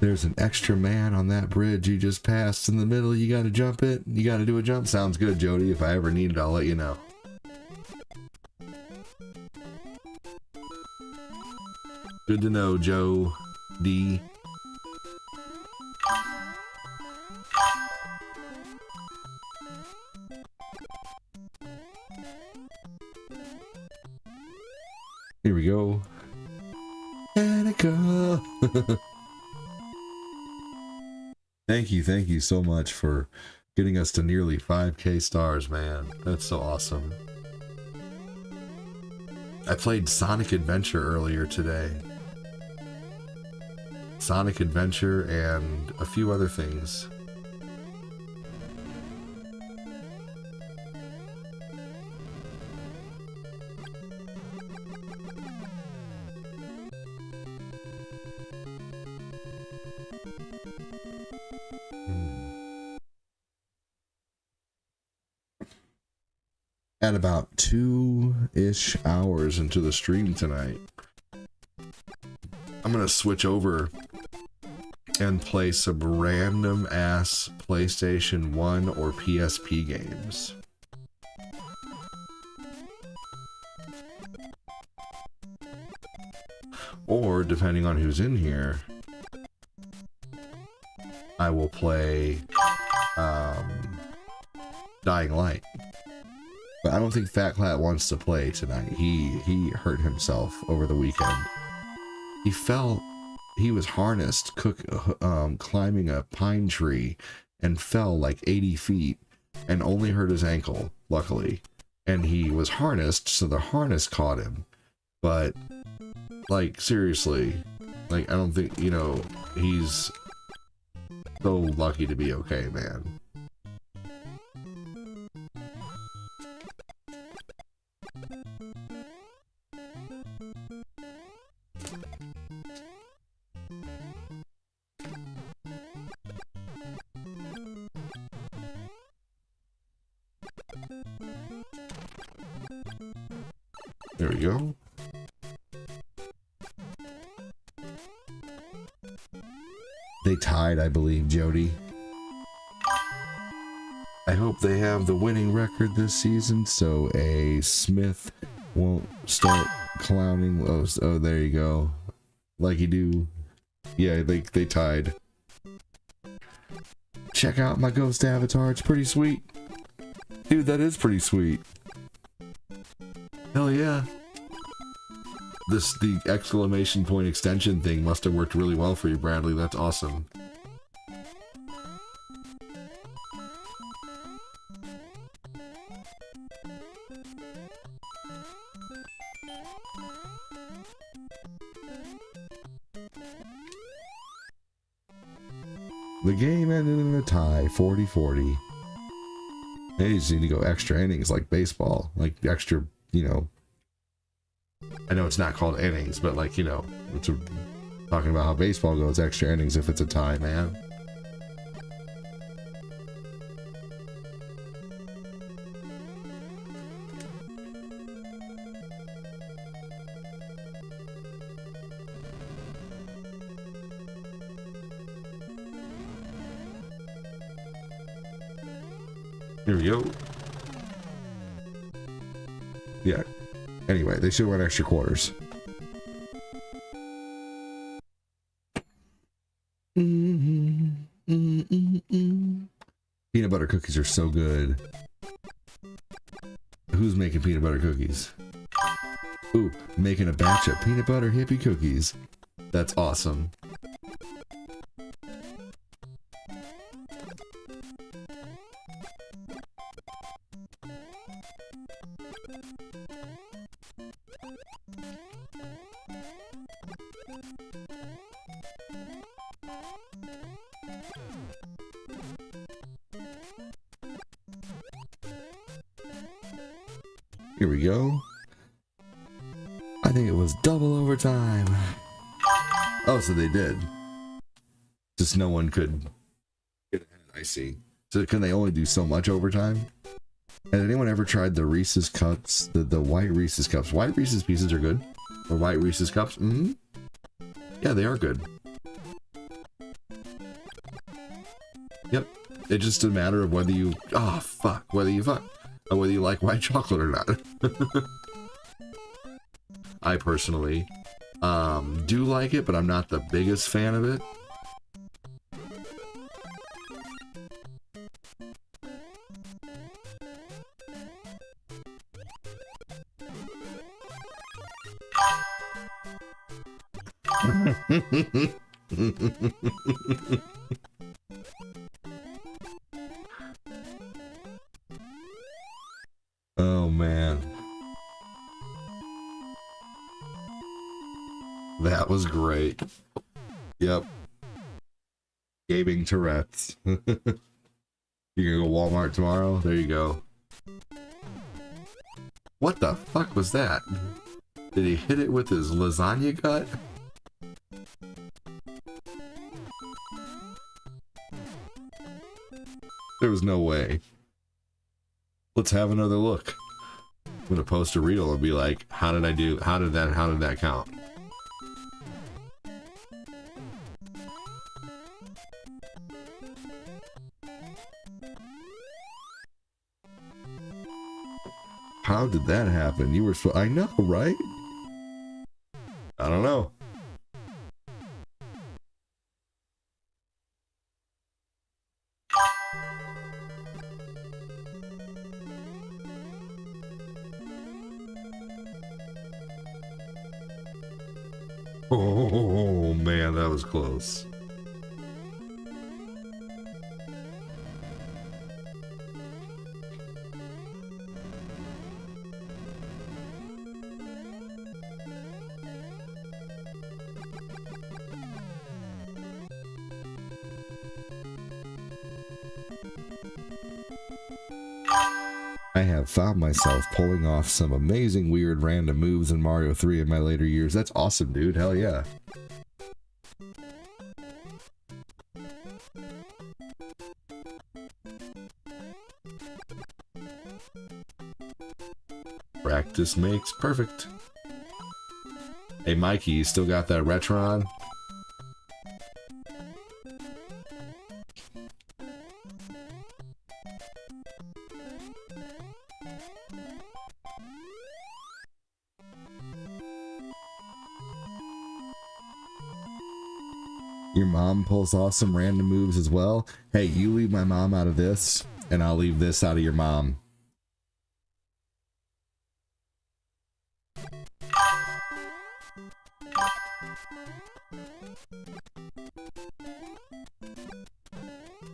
There's an extra man on that bridge you just passed in the middle. You gotta jump it. You gotta do a jump. Sounds good, Jody. If I ever need it, I'll let you know. Good to know, Joe D. Here we go. Annika. Thank you so much for getting us to nearly 5K stars, man. That's so awesome. I played Sonic Adventure earlier today. Sonic Adventure and a few other things. At about 2-ish hours into the stream tonight, I'm gonna switch over and play some random ass PlayStation 1 or PSP games. Or, depending on who's in here, I will play Dying Light. But I don't think Fat Clat wants to play tonight. He hurt himself over the weekend. He was harnessed climbing a pine tree and fell like 80 feet and only hurt his ankle, luckily. And he was harnessed, so the harness caught him. But, like, seriously, like, I don't think, you know, he's so lucky to be okay, man. There we go. They tied, I believe, Jody. I hope they have the winning record this season, so a Smith won't start clowning. Oh, there you go. Like you do. Yeah, they tied. Check out my ghost avatar. It's pretty sweet. Dude, that is pretty sweet. Hell yeah. The exclamation point extension thing must have worked really well for you, Bradley. That's awesome. The game ended in a tie, 40-40. They just need to go extra innings like baseball. Like extra, you know, I know it's not called innings, but like, you know, it's talking about how baseball goes extra innings if it's a tie, man. Here we go. Yeah. Anyway, they should win extra quarters. Peanut butter cookies are so good. Who's making peanut butter cookies? Ooh, making a batch of peanut butter hippie cookies. That's awesome. Here we go. I think it was double overtime. Oh, so they did. Just no one could get ahead. I see. So can they only do so much overtime? Has anyone ever tried the Reese's Cups? The white Reese's Cups. White Reese's Pieces are good. Or white Reese's Cups. Mm-hmm. Yeah, they are good. Yep. It's just a matter of whether you... Oh, fuck. Whether you like white chocolate or not. I personally do like it, but I'm not the biggest fan of it. Oh man, that was great. Yep, gaming Tourette's. You gonna go Walmart tomorrow? There you go. What the fuck was that? Did he hit it with his lasagna gut? There was no way. Let's have another look. I'm gonna post a reel and be like, how did I do? How did that count? How did that happen? You were so... I know, right? I don't know. Oh man, that was close. I have found myself pulling off some amazing weird random moves in Mario 3 in my later years. That's awesome, dude. Hell yeah. Practice makes perfect. Hey Mikey, you still got that Retron? Your mom pulls off some random moves as well. Hey, you leave my mom out of this, and I'll leave this out of your mom.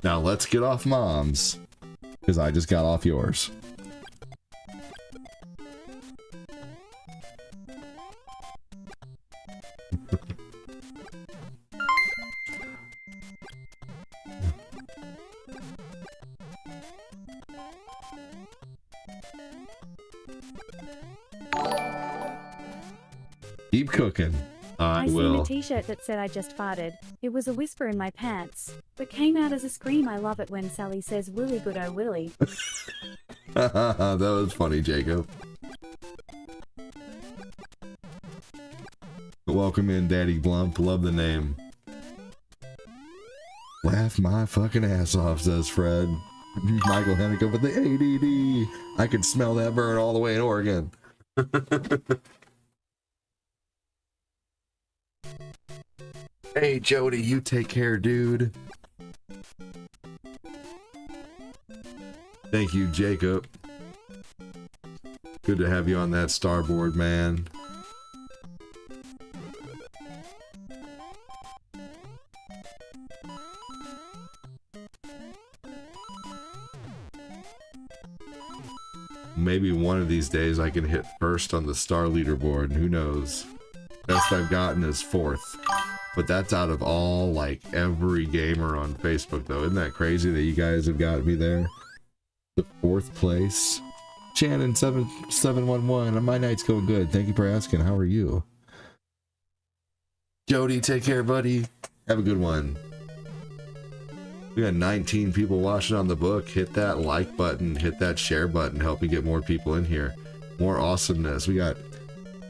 Now let's get off mom's, because I just got off yours. keep cooking. I seen will. a t-shirt that said I just farted. It was a whisper in my pants, but came out as a scream. I love it when Sally says Willy good oh Willy. That was funny, Jacob. Welcome in, Daddy Blump. Love the name. Laugh my fucking ass off, says Fred. Michael Hennigan with the ADD. I can smell that burn all the way in Oregon. Hey, Jody, you take care, dude. Thank you, Jacob. Good to have you on that starboard, man. Maybe one of these days I can hit first on the star leaderboard. Who knows? Best I've gotten is 4th. But that's out of all, like, every gamer on Facebook, though. Isn't that crazy that you guys have got me there? The 4th place. Shannon 7711. My night's going good. Thank you for asking. How are you? Jody, take care, buddy. Have a good one. We got 19 people watching on the book. Hit that like button, hit that share button, help me get more people in here. More awesomeness. We got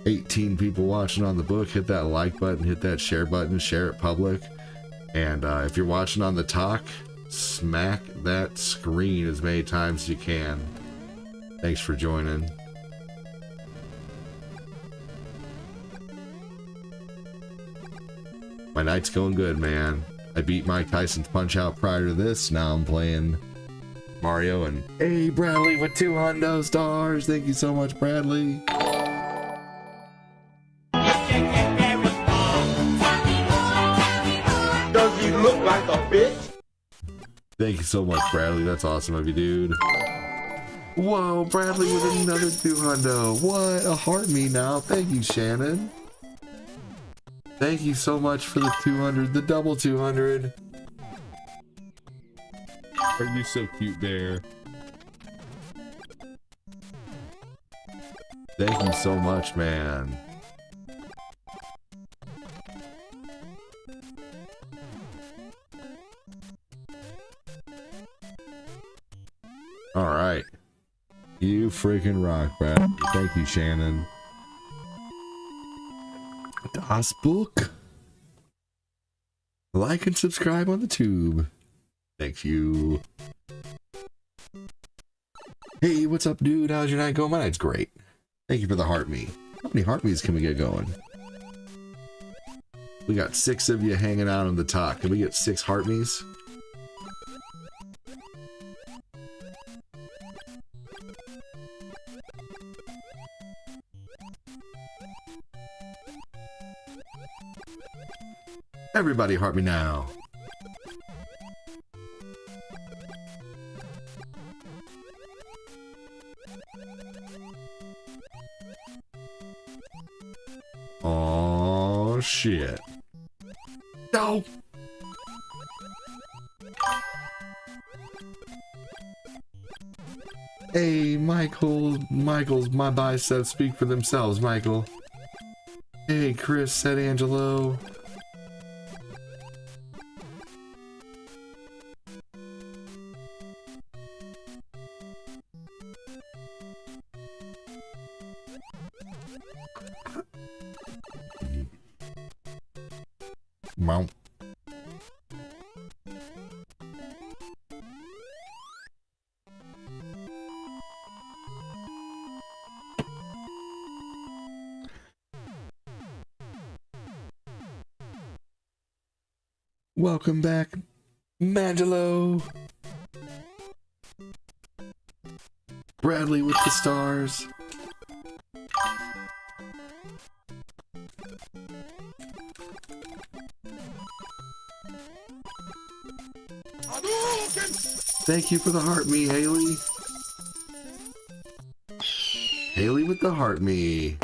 18 people watching on the book. Hit that like button, hit that share button, share it public. And if you're watching on the talk, smack that screen as many times as you can. Thanks for joining. My night's going good, man. I beat Mike Tyson's Punch-Out prior to this. Now I'm playing Mario. And hey, Bradley with 2 hundo stars. Thank you so much, Bradley. Does he look like a bitch? Thank you so much, Bradley. That's awesome of you, dude. Whoa, Bradley with another 2 hundo. What? A heart me now. Thank you, Shannon. Thank you so much for the 200, the double 200. Are you so cute, Bear? Thank you so much, man. All right. You freaking rock, Brad. Thank you, Shannon. Das Book. Like and subscribe on the tube. Thank you. Hey, what's up, dude? How's your night going? My night's great. Thank you for the heart me. How many heart me's can we get going? We got 6 of you hanging out on the top. Can we get 6 heart me's? Everybody heart me now. Oh shit. No. Hey, Michael's my biceps speak for themselves, Michael. Hey, Chris said Angelo. Mount. Welcome back, Mangelo. Bradley with the stars. Thank you for the heart me, Haley. Haley with the heart me.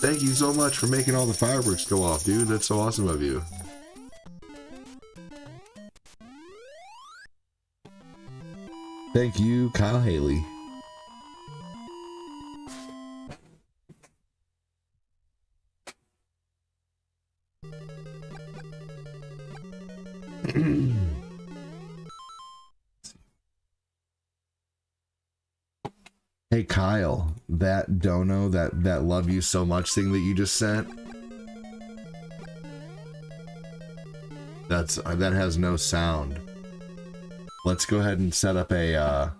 Thank you so much for making all the fireworks go off, dude. That's so awesome of you. Thank you, Kyle Haley. Hey Kyle, that dono, that love you so much thing that you just sent, that has no sound. Let's go ahead and set up a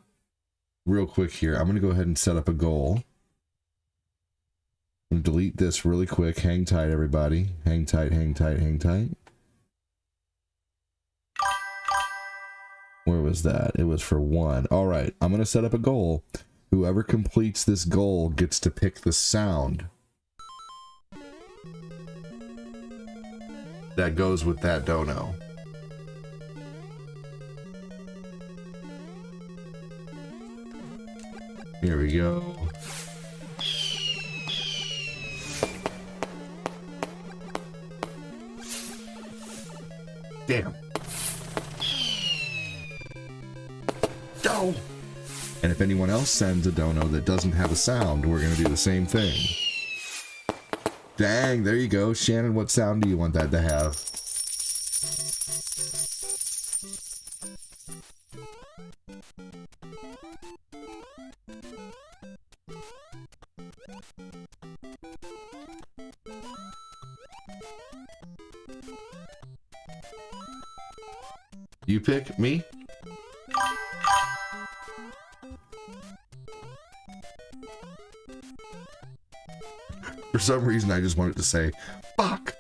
real quick here. I'm gonna go ahead and set up a goal. I'm gonna delete this really quick. Hang tight, everybody. Hang tight, hang tight, hang tight. Where was that? It was for 1. All right, I'm gonna set up a goal. Whoever completes this goal gets to pick the sound that goes with that dono. Here we go. Damn. No. And if anyone else sends a dono that doesn't have a sound, we're going to do the same thing. Dang, there you go. Shannon, what sound do you want that to have? You pick me? For some reason, I just wanted to say, fuck.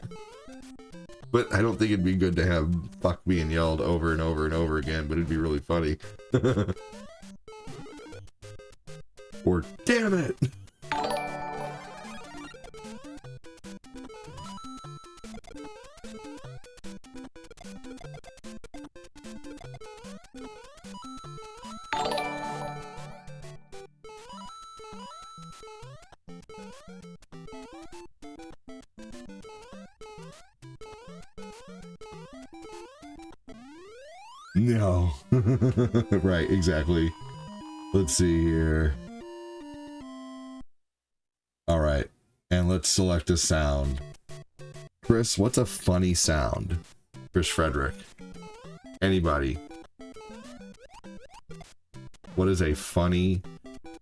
But I don't think it'd be good to have fuck being yelled over and over and over again, but it'd be really funny. Or damn it. No. Right, exactly. Let's see here. All right. And let's select a sound. Chris, what's a funny sound? Chris Frederick. Anybody? What is a funny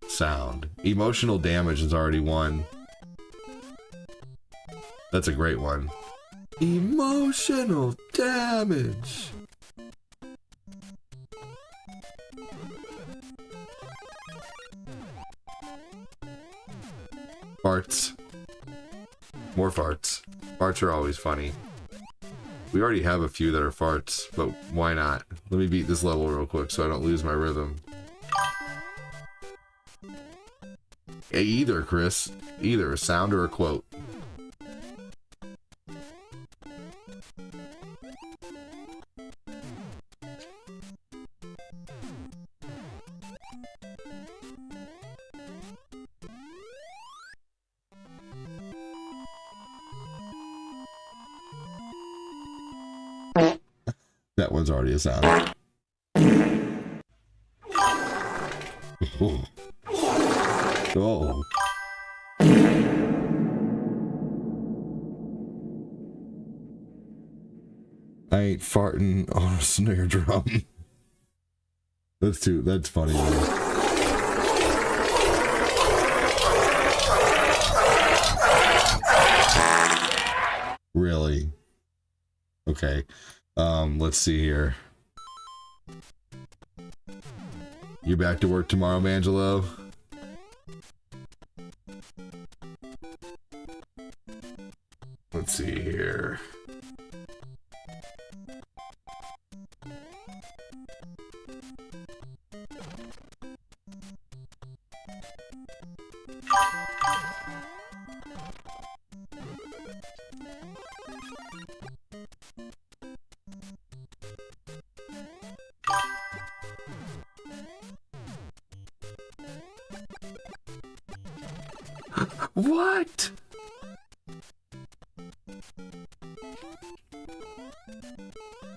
sound? Emotional damage is already one. That's a great one. Emotional damage. Farts. More farts. Farts are always funny. We already have a few that are farts, but why not? Let me beat this level real quick so I don't lose my rhythm. Either, Chris. Either a sound or a quote. That one's already a sound. Oh. Oh. I ain't farting on a snare drum. That's funny. Man. Really? Okay. Let's see here. You back to work tomorrow, Mangelo? Let's see here. What?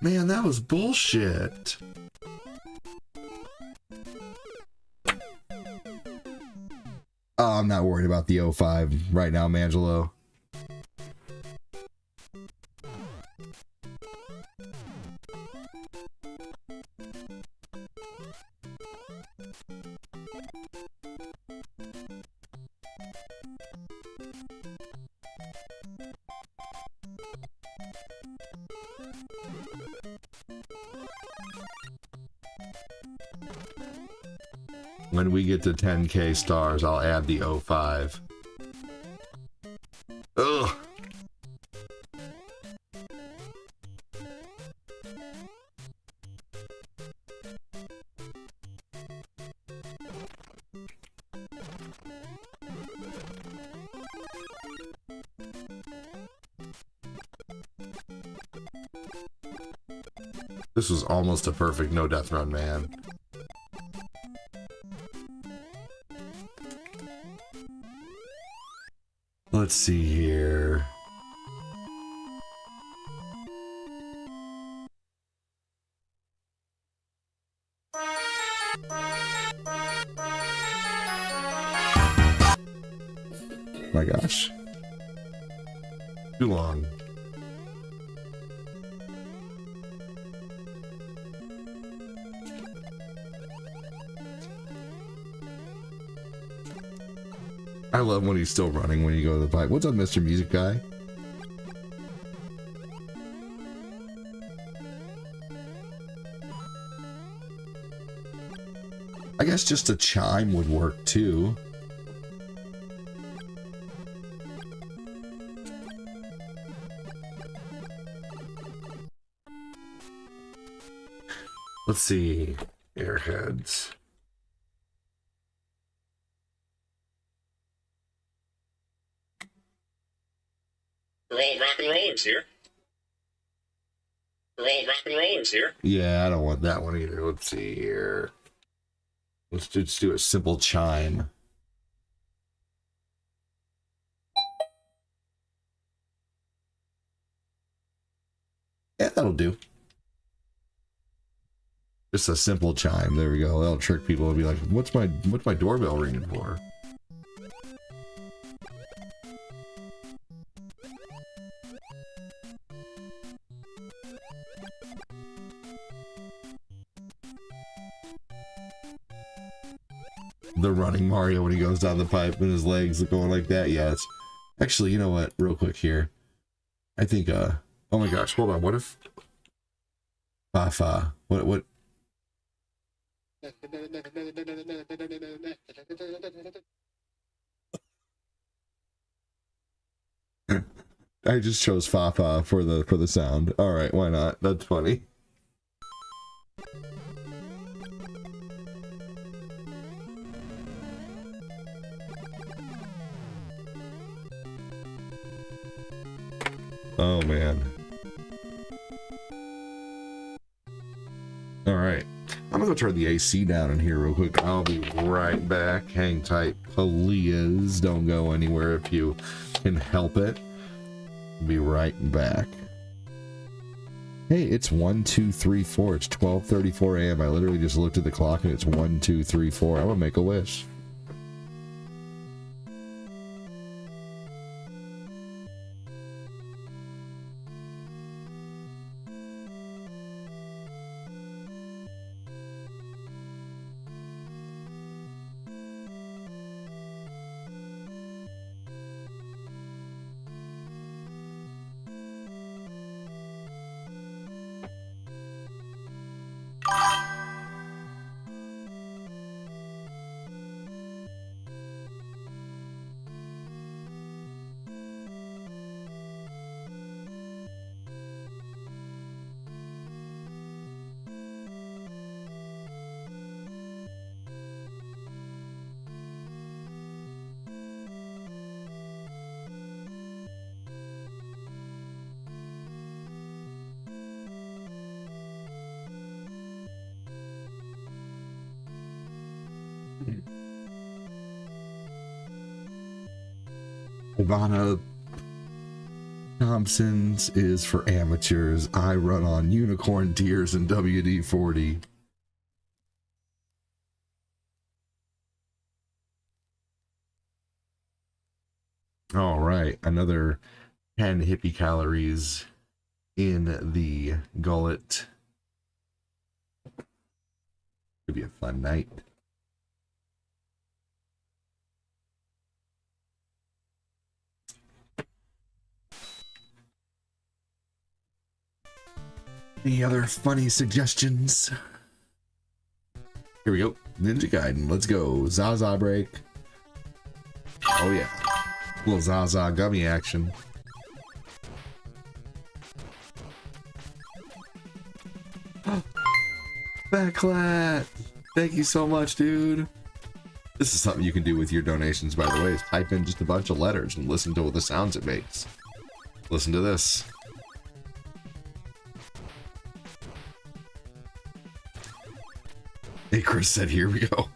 Man, that was bullshit. Oh, I'm not worried about the 05 right now, Mangelo. When we get to 10k stars, I'll add the 05. Ugh. This was almost a perfect no death run, man. Let's see here. My gosh. Too long. I love when he's still running when you go to the pipe. What's up, Mr. Music Guy? I guess just a chime would work too. Let's see. Airheads. Late Rapping Waves here. Late Rapping Waves here. Yeah, I don't want that one either. Let's see here. Let's just do a simple chime. Yeah, that'll do. Just a simple chime. There we go. That'll trick people and be like, what's my doorbell ringing for? The running Mario when he goes down the pipe and his legs are going like that. Yeah, it's actually, you know what, real quick here. I think oh my gosh, hold on, what if Fa what I just chose Fa for the sound. All right, why not? That's funny. Oh man. All right. I'm gonna go turn the AC down in here real quick. I'll be right back. Hang tight, please. Don't go anywhere if you can help it. Be right back. Hey, it's 1, 2, 3, 4. It's 12:34 a.m. I literally just looked at the clock and it's 1, 2, 3, 4. I'm gonna make a wish. Ivana Thompson's is for amateurs. I run on Unicorn Tears and WD-40. All right, another 10 hippie calories in the gullet. Could be a fun night. Any other funny suggestions? Here we go. Ninja Gaiden, let's go. Zaza break. Oh yeah. Little Zaza gummy action. Backlat! Thank you so much, dude. This is something you can do with your donations, by the way, is type in just a bunch of letters and listen to the sounds it makes. Listen to this. Hey, Chris said, here we go.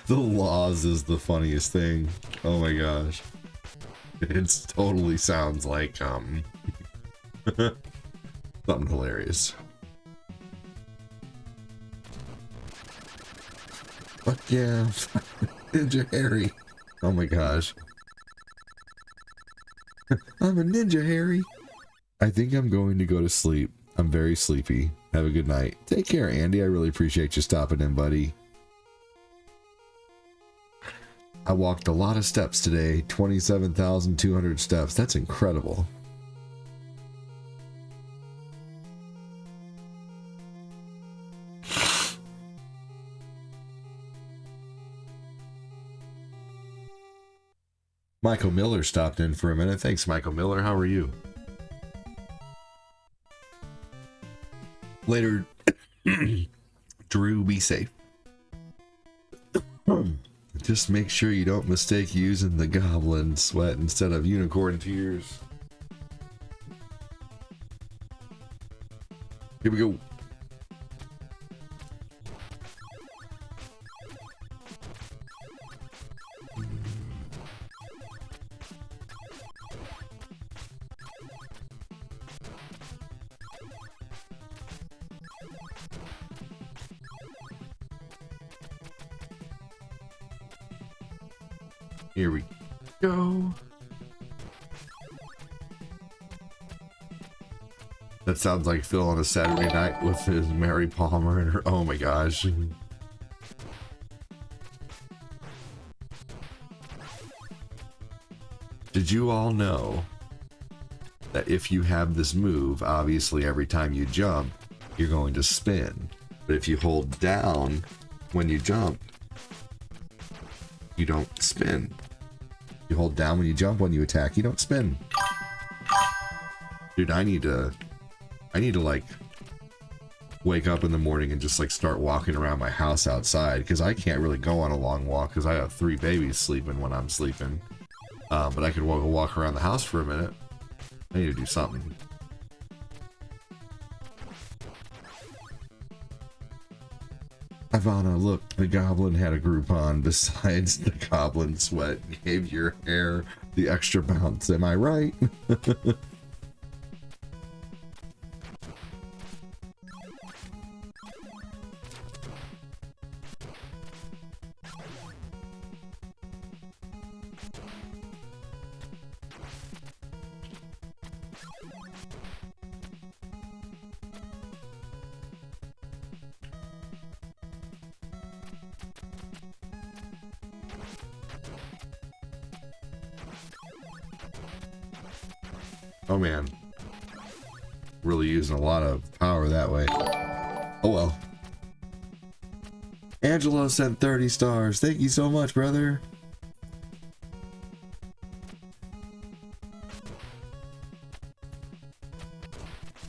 The laws is the funniest thing. Oh my gosh. It totally sounds like something hilarious. Fuck yeah. Ninja Harry. Oh my gosh. I'm a Ninja Harry. I think I'm going to go to sleep. I'm very sleepy. Have a good night. Take care, Andy. I really appreciate you stopping in, buddy. I walked a lot of steps today. 27,200 steps. That's incredible. Michael Miller stopped in for a minute. Thanks, Michael Miller. How are you? Later, Drew, be safe. Just make sure you don't mistake using the goblin sweat instead of unicorn tears. Here we go. Here we go. That sounds like Phil on a Saturday night with his Mary Palmer and her. Oh my gosh. Did you all know that if you have this move, obviously every time you jump, you're going to spin. But if you hold down when you jump, you don't spin. You hold down when you jump, when you attack, you don't spin. Dude, I need to like wake up in the morning and just like start walking around my house outside, because I can't really go on a long walk because I have 3 babies sleeping when I'm sleeping. But I could walk around the house for a minute. I need to do something. Ivana, look, the goblin had a Groupon besides the goblin sweat. Gave your hair the extra bounce. Am I right? Oh man, really using a lot of power that way. Oh well. Angelo sent 30 stars. Thank you so much, brother.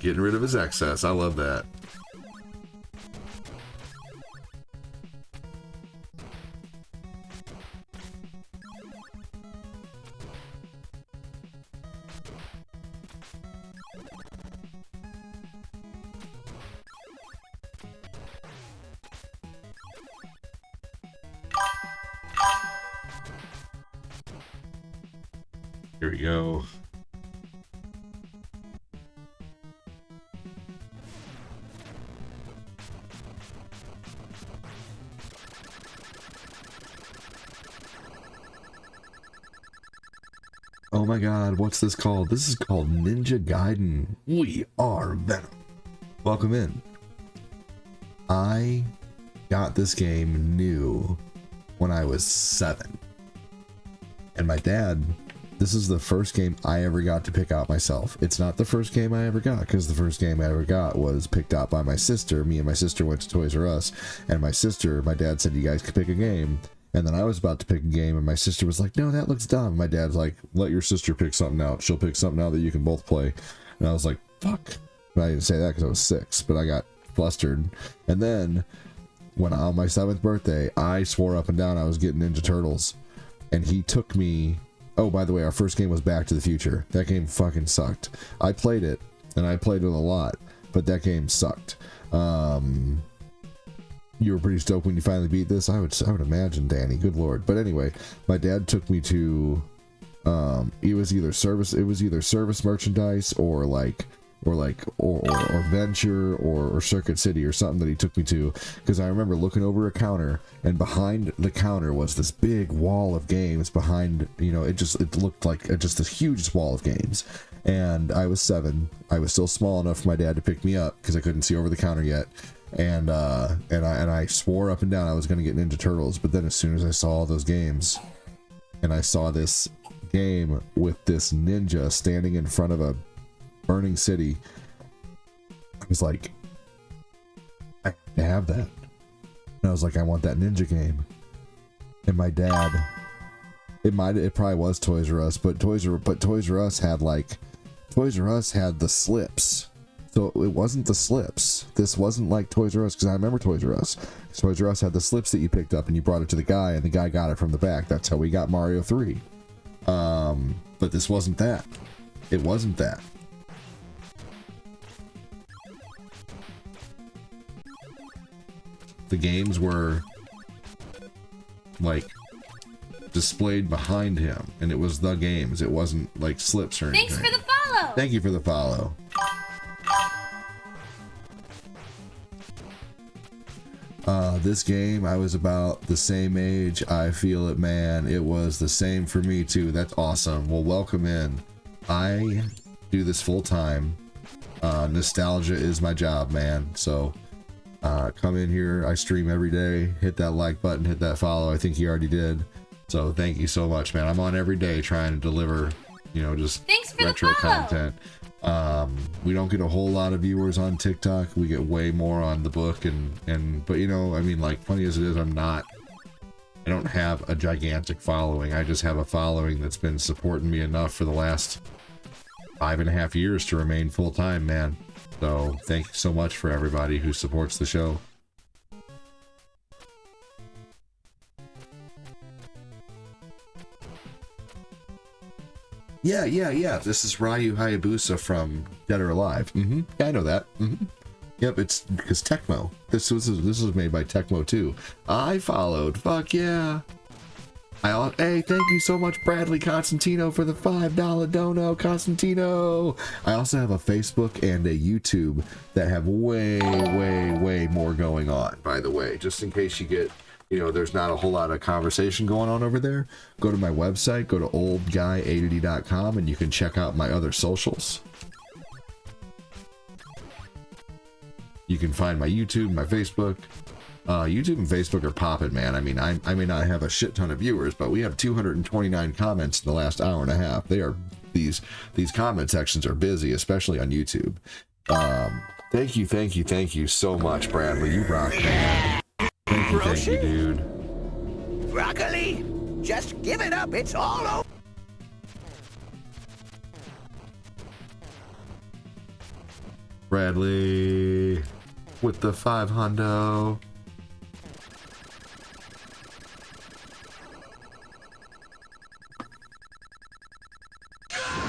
Getting rid of his excess. I love that. Here we go. Oh my god, what's this called? This is called Ninja Gaiden. We are Venom. Welcome in. I got this game new when I was 7. And my dad, this is the first game I ever got to pick out myself. It's not the first game I ever got, because the first game I ever got was picked out by my sister. Me and my sister went to Toys R Us, and my dad said, you guys could pick a game. And then I was about to pick a game, and my sister was like, no, that looks dumb. My dad's like, let your sister pick something out. She'll pick something out that you can both play. And I was like, fuck. But I didn't say that because I was 6, but I got flustered. And then, when on my 7th birthday, I swore up and down I was getting Ninja Turtles. And he took me... Oh, by the way, our first game was Back to the Future. That game fucking sucked. I played it, and I played it a lot, but that game sucked. You were pretty stoked when you finally beat this. I would imagine, Danny. Good lord. But anyway, my dad took me to it was either service merchandise or Venture or Circuit City or something that he took me to, because I remember looking over a counter, and behind the counter was this big wall of games behind, it looked like just this huge wall of games. And I was 7. I was still small enough for my dad to pick me up because I couldn't see over the counter yet. And I swore up and down I was going to get Ninja Turtles, but then as soon as I saw all those games, and I saw this game with this ninja standing in front of a burning city, I was like, I have to have that. And I was like, I want that ninja game. And my dad, it probably was Toys R Us, but Toys R Us had the slips. So it wasn't the slips. This wasn't like Toys R Us, because I remember Toys R Us. Toys R Us had the slips that you picked up and you brought it to the guy, and the guy got it from the back. That's how we got Mario 3. But this wasn't that. It wasn't that. The games were like displayed behind him, and it was the games. It wasn't like slips or anything. Thanks for the follow. Thank you for the follow. This game, I was about the same age. I feel it, man. It was the same for me too. That's awesome. Well, welcome in. I do this full time. Nostalgia is my job, man. So come in here. I stream every day. Hit that like button, hit that follow. I think you already did. So thank you so much, man. I'm on every day trying to deliver, just retro content. We don't get a whole lot of viewers on TikTok. We get way more on the book, but funny as it is, I don't have a gigantic following. I just have a following that's been supporting me enough for the last 5.5 years to remain full-time, man. So thank you so much for everybody who supports the show. Yeah. This is Ryu Hayabusa from Dead or Alive. Yeah, I know that. Yep, it's because Tecmo. This was made by Tecmo too. I followed. Fuck yeah. Hey, thank you so much, Bradley Constantino, for the $5 dono. Constantino. I also have a Facebook and a YouTube that have way more going on, by the way, just in case you get, there's not a whole lot of conversation going on over there. Go to my website, go to oldguy880.com, and you can check out my other socials. You can find my YouTube, my Facebook. YouTube and Facebook are popping, man. I mean, I may not have a shit ton of viewers, but we have 229 comments in the last hour and a half. These comment sections are busy, especially on YouTube. Thank you so much, Bradley. You rock, man. Thank you, dude. Broccoli, just give it up. It's all over. Bradley with the 5 hundo.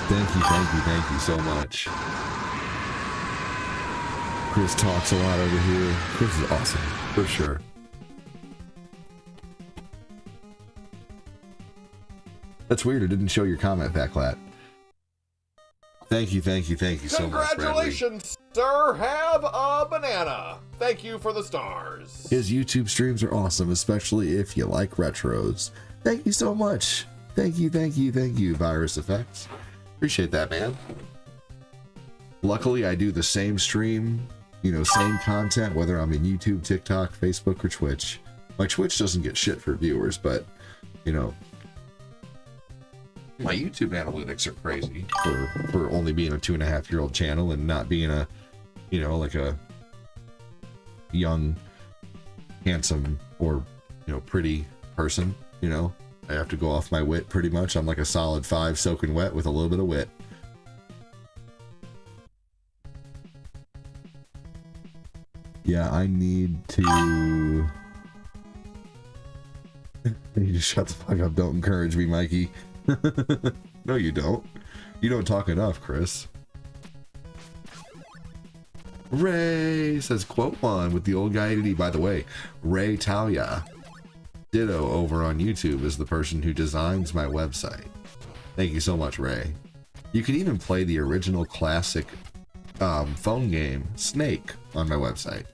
Thank you so much. Chris talks a lot over here. Chris is awesome, for sure. That's weird. It didn't show your comment, Backlat. Thank you so much, Bradley. Congratulations, sir. Have a banana. Thank you for the stars. His YouTube streams are awesome, especially if you like retros. Thank you so much. Thank you, Virus Effects. Appreciate that, man. Luckily, I do the same stream, you know, same content, whether I'm in YouTube, TikTok, Facebook, or Twitch. My Twitch doesn't get shit for viewers, but, you know, my YouTube analytics are crazy for only being a 2.5-year-old channel and not being a, you know, like a young, handsome, or, you know, pretty person, you know. I have to go off my wit pretty much. I'm like a solid 5 soaking wet with a little bit of wit. Yeah, I need to... I need to shut the fuck up. Don't encourage me, Mikey. No, you don't. You don't talk enough, Chris. Ray says, quote one with the old guy ADD. By the way, Ray Talia, ditto over on YouTube, is the person who designs my website. Thank you so much, Ray. You can even play the original classic phone game, Snake, on my website.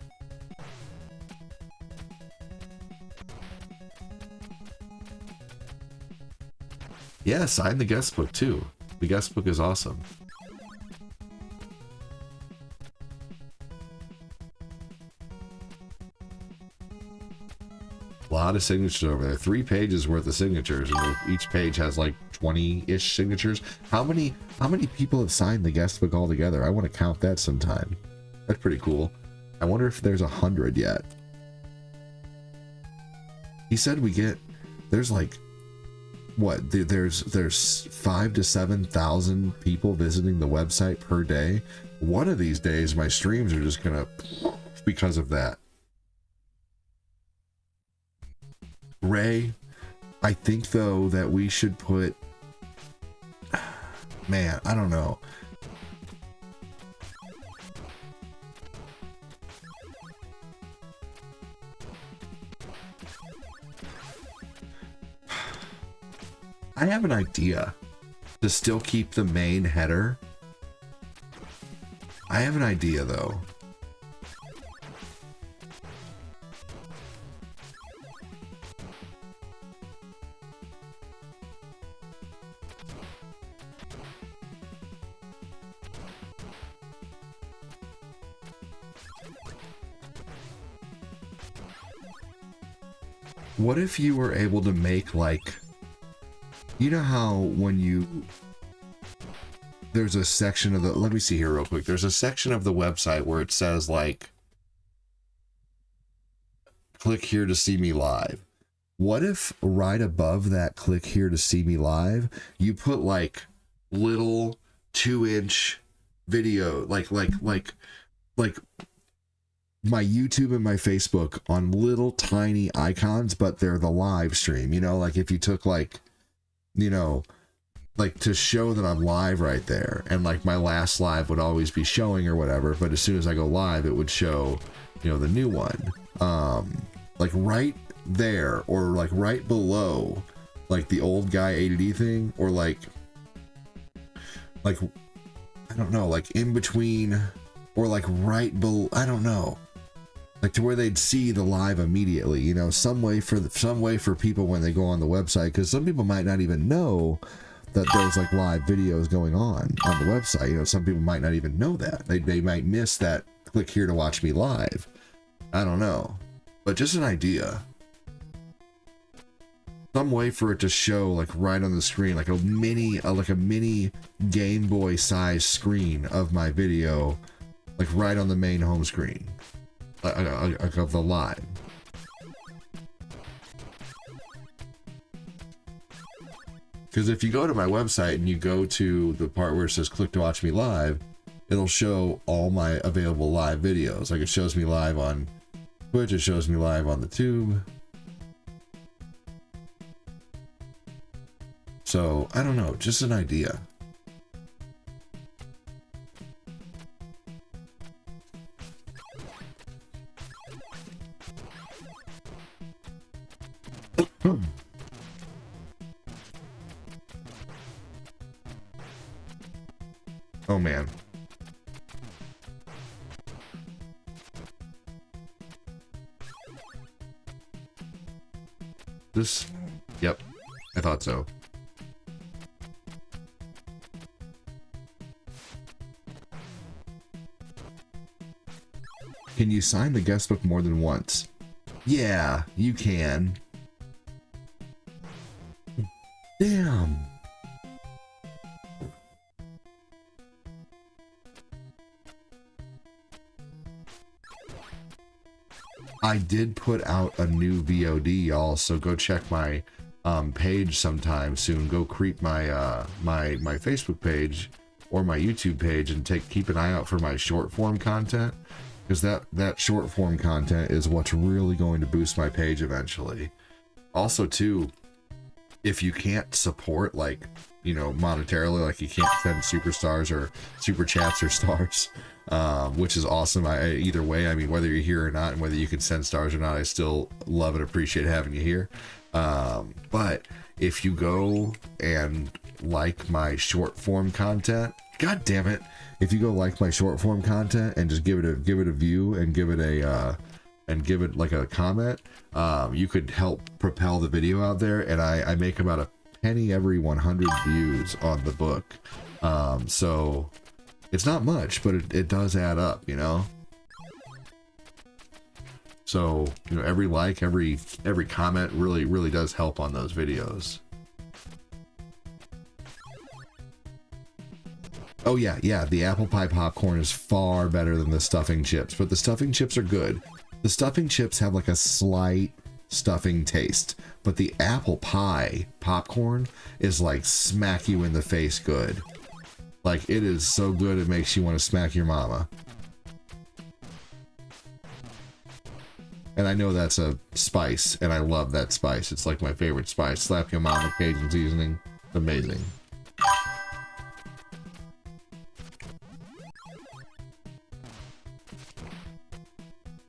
Yeah, sign the guest book too. The guest book is awesome. A lot of signatures over there. 3 pages worth of signatures, and each page has like 20-ish signatures. How many people have signed the guest book altogether? I want to count that sometime. That's pretty cool. I wonder if there's 100 yet. He said there's like, what, there's 5,000 to 7,000 people visiting the website per day. One of these days my streams are just gonna, because of that. Ray, I think though that we should put, man, I don't know. I have an idea to still keep the main header. I have an idea though. What if you were able to make, like, you know how when there's a section of the, let me see here real quick. There's a section of the website where it says, like, click here to see me live. What if right above that click here to see me live, you put like little 2-inch video, like my YouTube and my Facebook on little tiny icons, but they're the live stream, you know, like if you took like, you know, like to show that I'm live right there, and like my last live would always be showing or whatever, but as soon as I go live, it would show, you know, the new one, like right there, or like right below, like the old guy ADD thing, or like I don't know, like in between, or like right below, I don't know, like to where they'd see the live immediately, you know, some way for people when they go on the website, because some people might not even know that there's like live videos going on the website. You know, some people might not even know that. They might miss that click here to watch me live. I don't know, but just an idea. Some way for it to show like right on the screen, like a mini Game Boy size screen of my video, like right on the main home screen, like of the live. Because if you go to my website and you go to the part where it says click to watch me live, it'll show all my available live videos. Like it shows me live on Twitch, it shows me live on the tube. So, I don't know, just an idea. Oh man. This, yep, I thought so. Can you sign the guest book more than once? Yeah, you can. Damn. I did put out a new VOD, y'all, so go check my page sometime soon. Go creep my my Facebook page or my YouTube page and keep an eye out for my short form content, because that short form content is what's really going to boost my page eventually. Also too, if you can't support, like, you know, monetarily, like you can't send superstars or super chats or stars, which is awesome. Either way, I mean, whether you're here or not, and whether you can send stars or not, I still love and appreciate having you here. But if you go and like my short form content, god damn it, if you go like my short form content and just give it a view and give it like a comment, you could help propel the video out there. And I make about a penny every 100 views on the book, so it's not much, but it does add up, you know. So, you know, every like, every comment really does help on those videos. Oh yeah, the apple pie popcorn is far better than the stuffing chips, but the stuffing chips are good. The stuffing chips have like a slight stuffing taste, but the apple pie popcorn is like smack you in the face good. Like, it is so good it makes you want to smack your mama. And I know that's a spice, and I love that spice. It's like my favorite spice. Slap your mama Cajun seasoning. Amazing.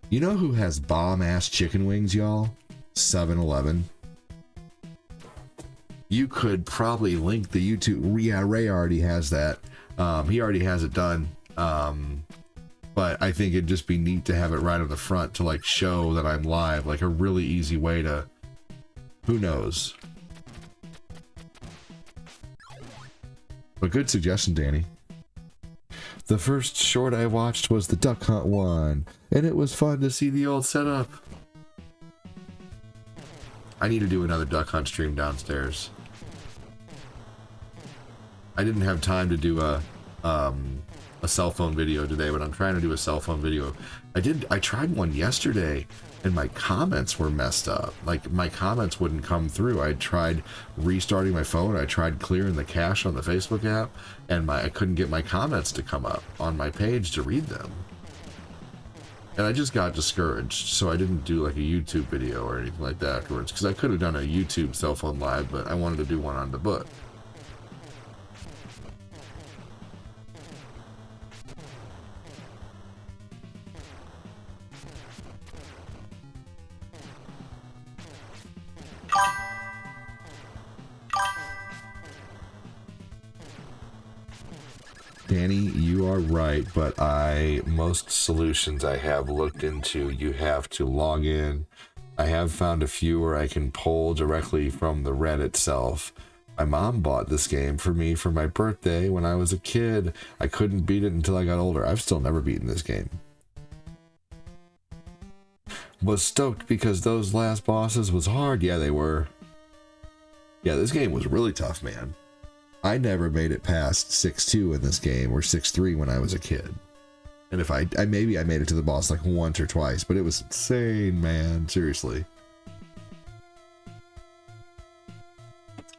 You know who has bomb-ass chicken wings, y'all? 7-Eleven. You could probably link the YouTube. Yeah, Ray already has that. He already has it done. But I think it'd just be neat to have it right on the front to like show that I'm live. Like a really easy way to... Who knows? But good suggestion, Danny. The first short I watched was the Duck Hunt one, and it was fun to see the old setup. I need to do another Duck Hunt stream downstairs. I didn't have time to do a cell phone video today, but I'm trying to do a cell phone video. I tried one yesterday, and my comments were messed up. Like, my comments wouldn't come through. I tried restarting my phone. I tried clearing the cache on the Facebook app, and I couldn't get my comments to come up on my page to read them. And I just got discouraged, so I didn't do like a YouTube video or anything like that afterwards, because I could have done a YouTube cell phone live, but I wanted to do one on the book. Danny, you are right, but most solutions I have looked into, you have to log in. I have found a few where I can pull directly from the Red itself. My mom bought this game for me for my birthday when I was a kid. I couldn't beat it until I got older. I've still never beaten this game. Was stoked because those last bosses was hard. Yeah, they were. Yeah, this game was really tough, man. I never made it past 6-2 in this game, or 6-3 when I was a kid. And if maybe I made it to the boss like once or twice, but it was insane, man. Seriously.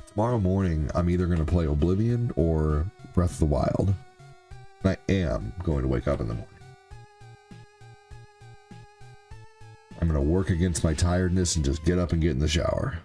Tomorrow morning, I'm either going to play Oblivion or Breath of the Wild. And I am going to wake up in the morning. I'm going to work against my tiredness and just get up and get in the shower.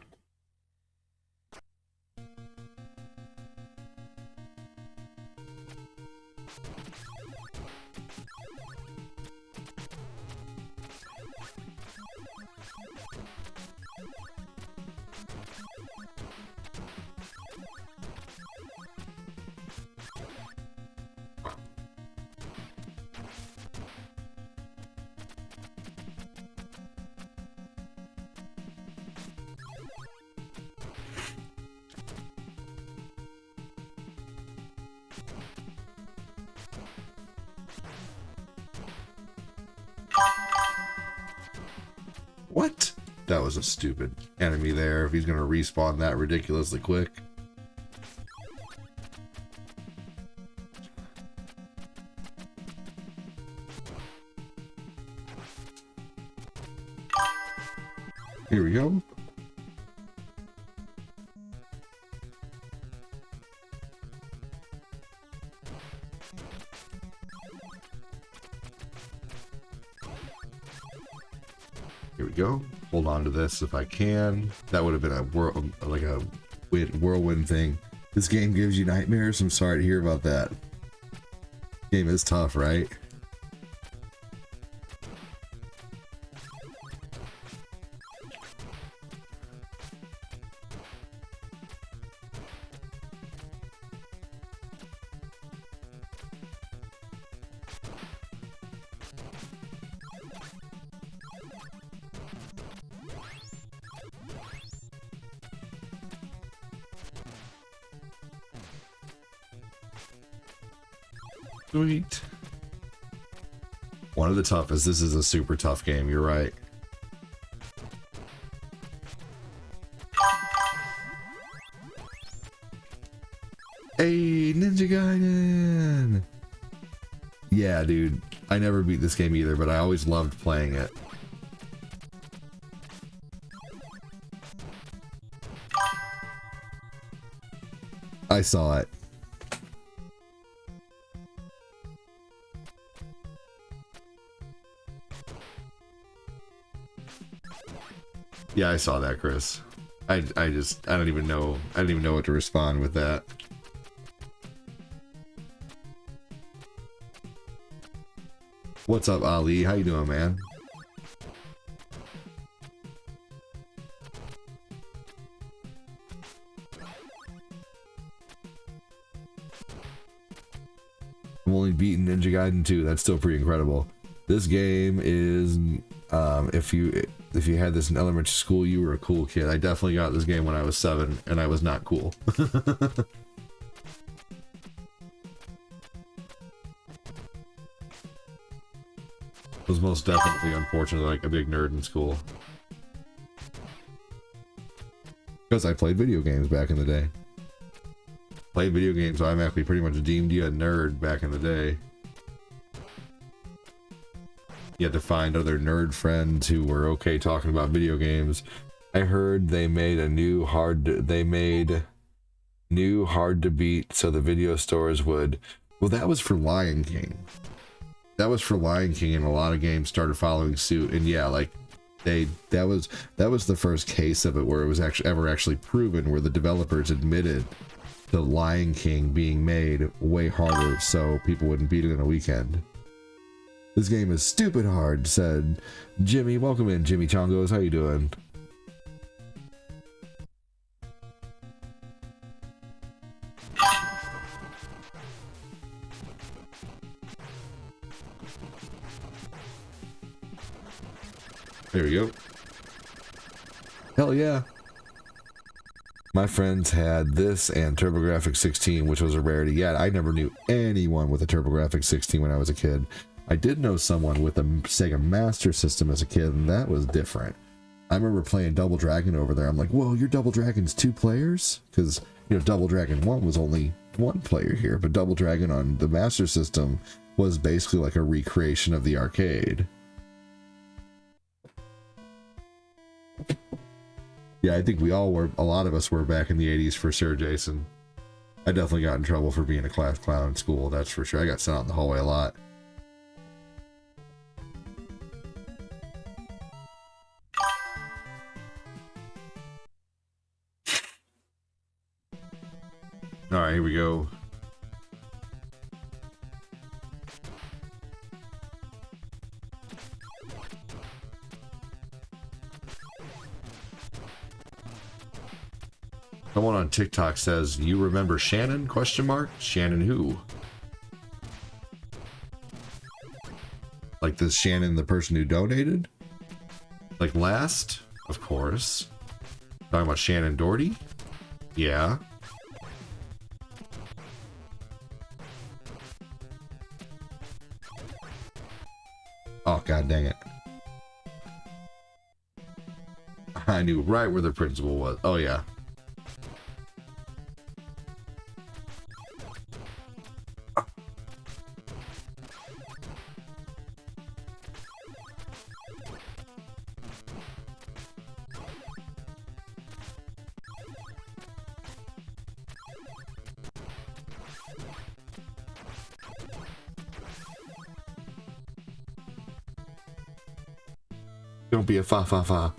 That was a stupid enemy there. If he's gonna respawn that ridiculously quick. Here we go. Here we go. Hold on to this if I can. That would have been a whirlwind thing. This game gives you nightmares. I'm sorry to hear about that. Game is tough, right? Sweet. One of the toughest. This is a super tough game. You're right. Hey, Ninja Gaiden! Yeah, dude. I never beat this game either, but I always loved playing it. I saw it. Yeah, I saw that, Chris. I don't even know what to respond with that. What's up, Ali? How you doing, man? I'm only beating Ninja Gaiden 2. That's still pretty incredible. This game is, if you had this in elementary school, you were a cool kid. I definitely got this game when I was 7, and I was not cool. Was most definitely, unfortunately, like a big nerd in school. Because I played video games back in the day. Played video games automatically pretty much deemed you a nerd back in the day. You had to find other nerd friends who were okay talking about video games. I heard they made a new hard to beat so the video stores would. Well, that was for Lion King. That was for Lion King, and a lot of games started following suit. And yeah, like that was the first case of it where it was actually proven, where the developers admitted the Lion King being made way harder so people wouldn't beat it in a weekend. This game is stupid hard, said Jimmy. Welcome in, Jimmy Chongos. How you doing? There we go. Hell yeah. My friends had this and TurboGrafx 16, which was a rarity. Yeah, I never knew anyone with a TurboGrafx 16 when I was a kid. I did know someone with a Sega Master System as a kid, and that was different. I remember playing Double Dragon over there. I'm like, whoa, your Double Dragon's 2 players? Because, you know, Double Dragon 1 was only 1 player here, but Double Dragon on the Master System was basically like a recreation of the arcade. Yeah, I think we all were, a lot of us were back in the 80s for sure, Jason. I definitely got in trouble for being a class clown in school, that's for sure. I got sent out in the hallway a lot. Alright, here we go. Someone on TikTok says, "You remember Shannon? Question mark. Shannon who? Like this Shannon, the person who donated? Like last? Of course. Talking about Shannon Doherty? Yeah. Oh, god dang it. I knew right where the principal was. Oh, yeah. Don't be a fa-fa-fa.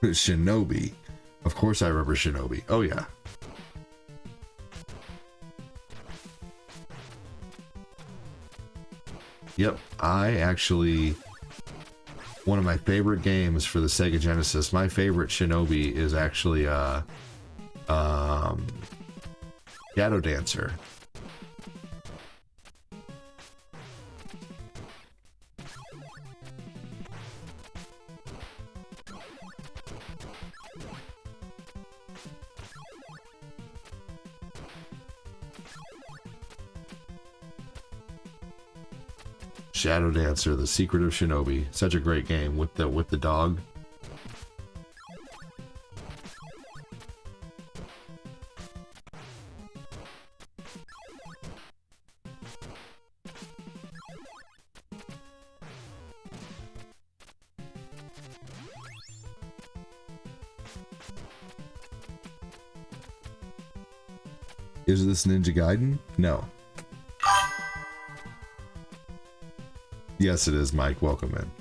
Shinobi. Of course I remember Shinobi. Oh, yeah. Yep, I actually... One of my favorite games for the Sega Genesis, my favorite Shinobi is actually, Shadow Dancer. Shadow Dancer, The Secret of Shinobi. Such a great game with the dog. Is this Ninja Gaiden? No. Yes, it is, Mike. Welcome in.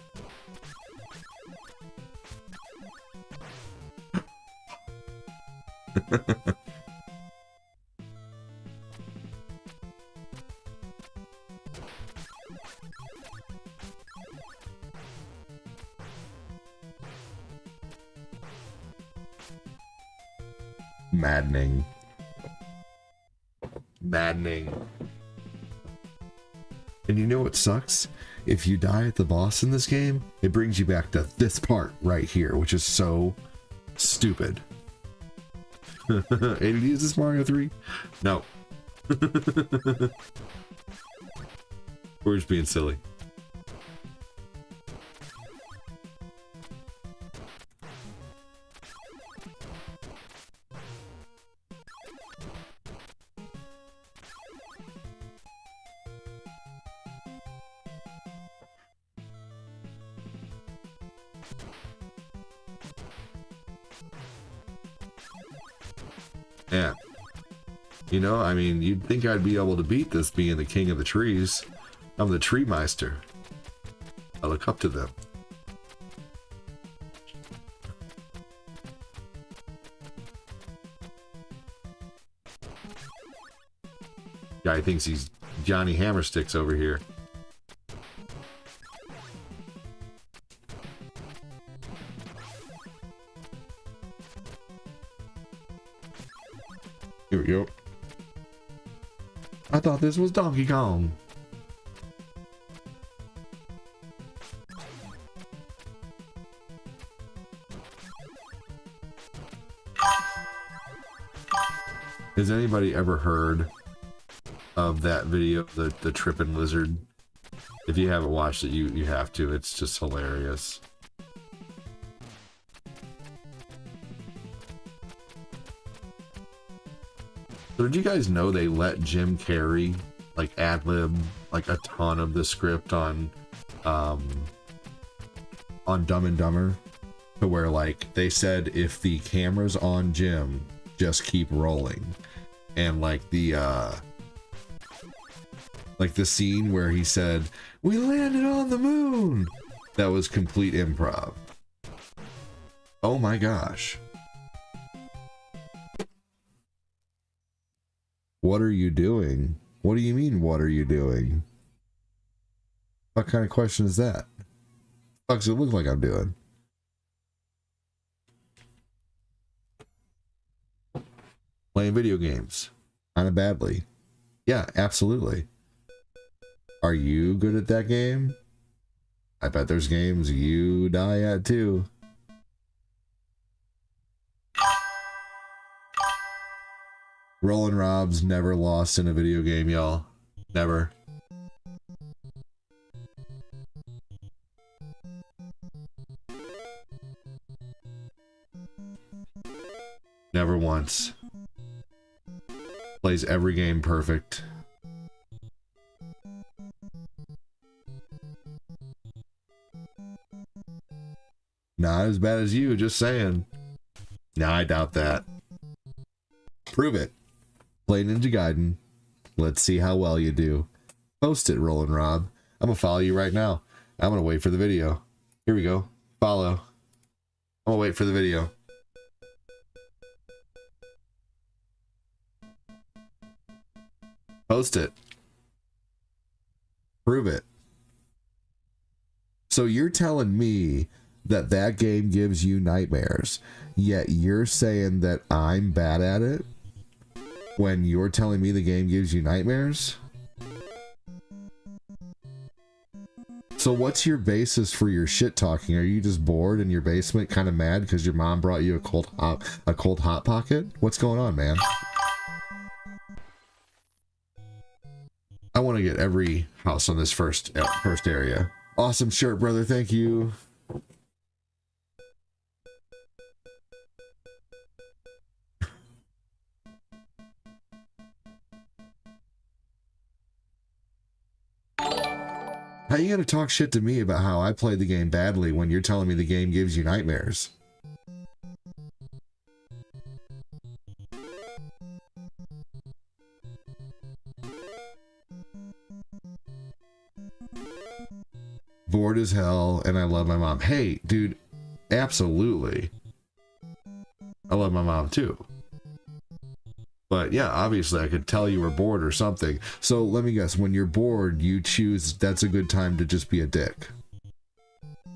Maddening. Maddening. And you know what sucks? If you die at the boss in this game, it brings you back to this part right here, which is so stupid. ADD, is this Mario 3? No. We're just being silly. Yeah. You know, I mean, you'd think I'd be able to beat this being the king of the trees. I'm the tree meister. I look up to them. Guy thinks he's Johnny Hammersticks over here. Here we go. I thought this was Donkey Kong. Has anybody ever heard of that video, the Trippin' Lizard? If you haven't watched it, you have to. It's just hilarious. So did you guys know they let Jim Carrey like ad-lib like a ton of the script on Dumb and Dumber, to where like they said if the camera's on Jim, just keep rolling, and like the scene where he said we landed on the moon, that was complete improv. Oh my gosh. What are you doing? What do you mean, what are you doing? What kind of question is that? What does it look like I'm doing? Playing video games. Kind of badly. Yeah, absolutely. Are you good at that game? I bet there's games you die at too. Rollin' Rob's never lost in a video game, y'all. Never. Never once. Plays every game perfect. Not as bad as you, just saying. Nah, I doubt that. Prove it. Play Ninja Gaiden. Let's see how well you do. Post it, Rollin' Rob. I'm gonna follow you right now. I'm gonna wait for the video. Here we go. Follow. I'm gonna wait for the video. Post it. Prove it. So you're telling me that that game gives you nightmares, yet you're saying that I'm bad at it when you're telling me the game gives you nightmares? So what's your basis for your shit talking? Are you just bored in your basement, kind of mad because your mom brought you a cold hot pocket? What's going on, man? I want to get every house on this first area. Awesome shirt, brother. Thank you. How you gonna talk shit to me about how I played the game badly when you're telling me the game gives you nightmares? Bored as hell, and I love my mom. Hey, dude, absolutely. I love my mom too. But yeah, obviously I could tell you were bored or something. So let me guess, when you're bored, you choose that's a good time to just be a dick.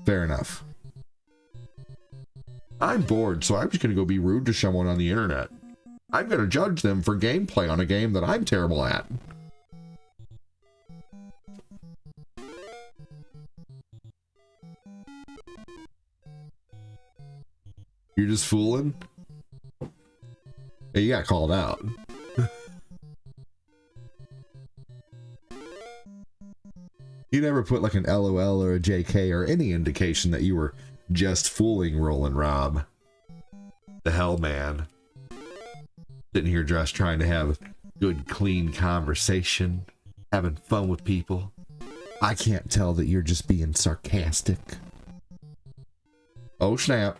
Fair enough. I'm bored, so I'm just gonna go be rude to someone on the internet. I'm gonna judge them for gameplay on a game that I'm terrible at. You're just fooling? Hey, you got called out. You never put like an LOL or a JK or any indication that you were just fooling Rollin' Rob. The hell, man. Sitting here just trying to have good, clean conversation, having fun with people. I can't tell that you're just being sarcastic. Oh, snap.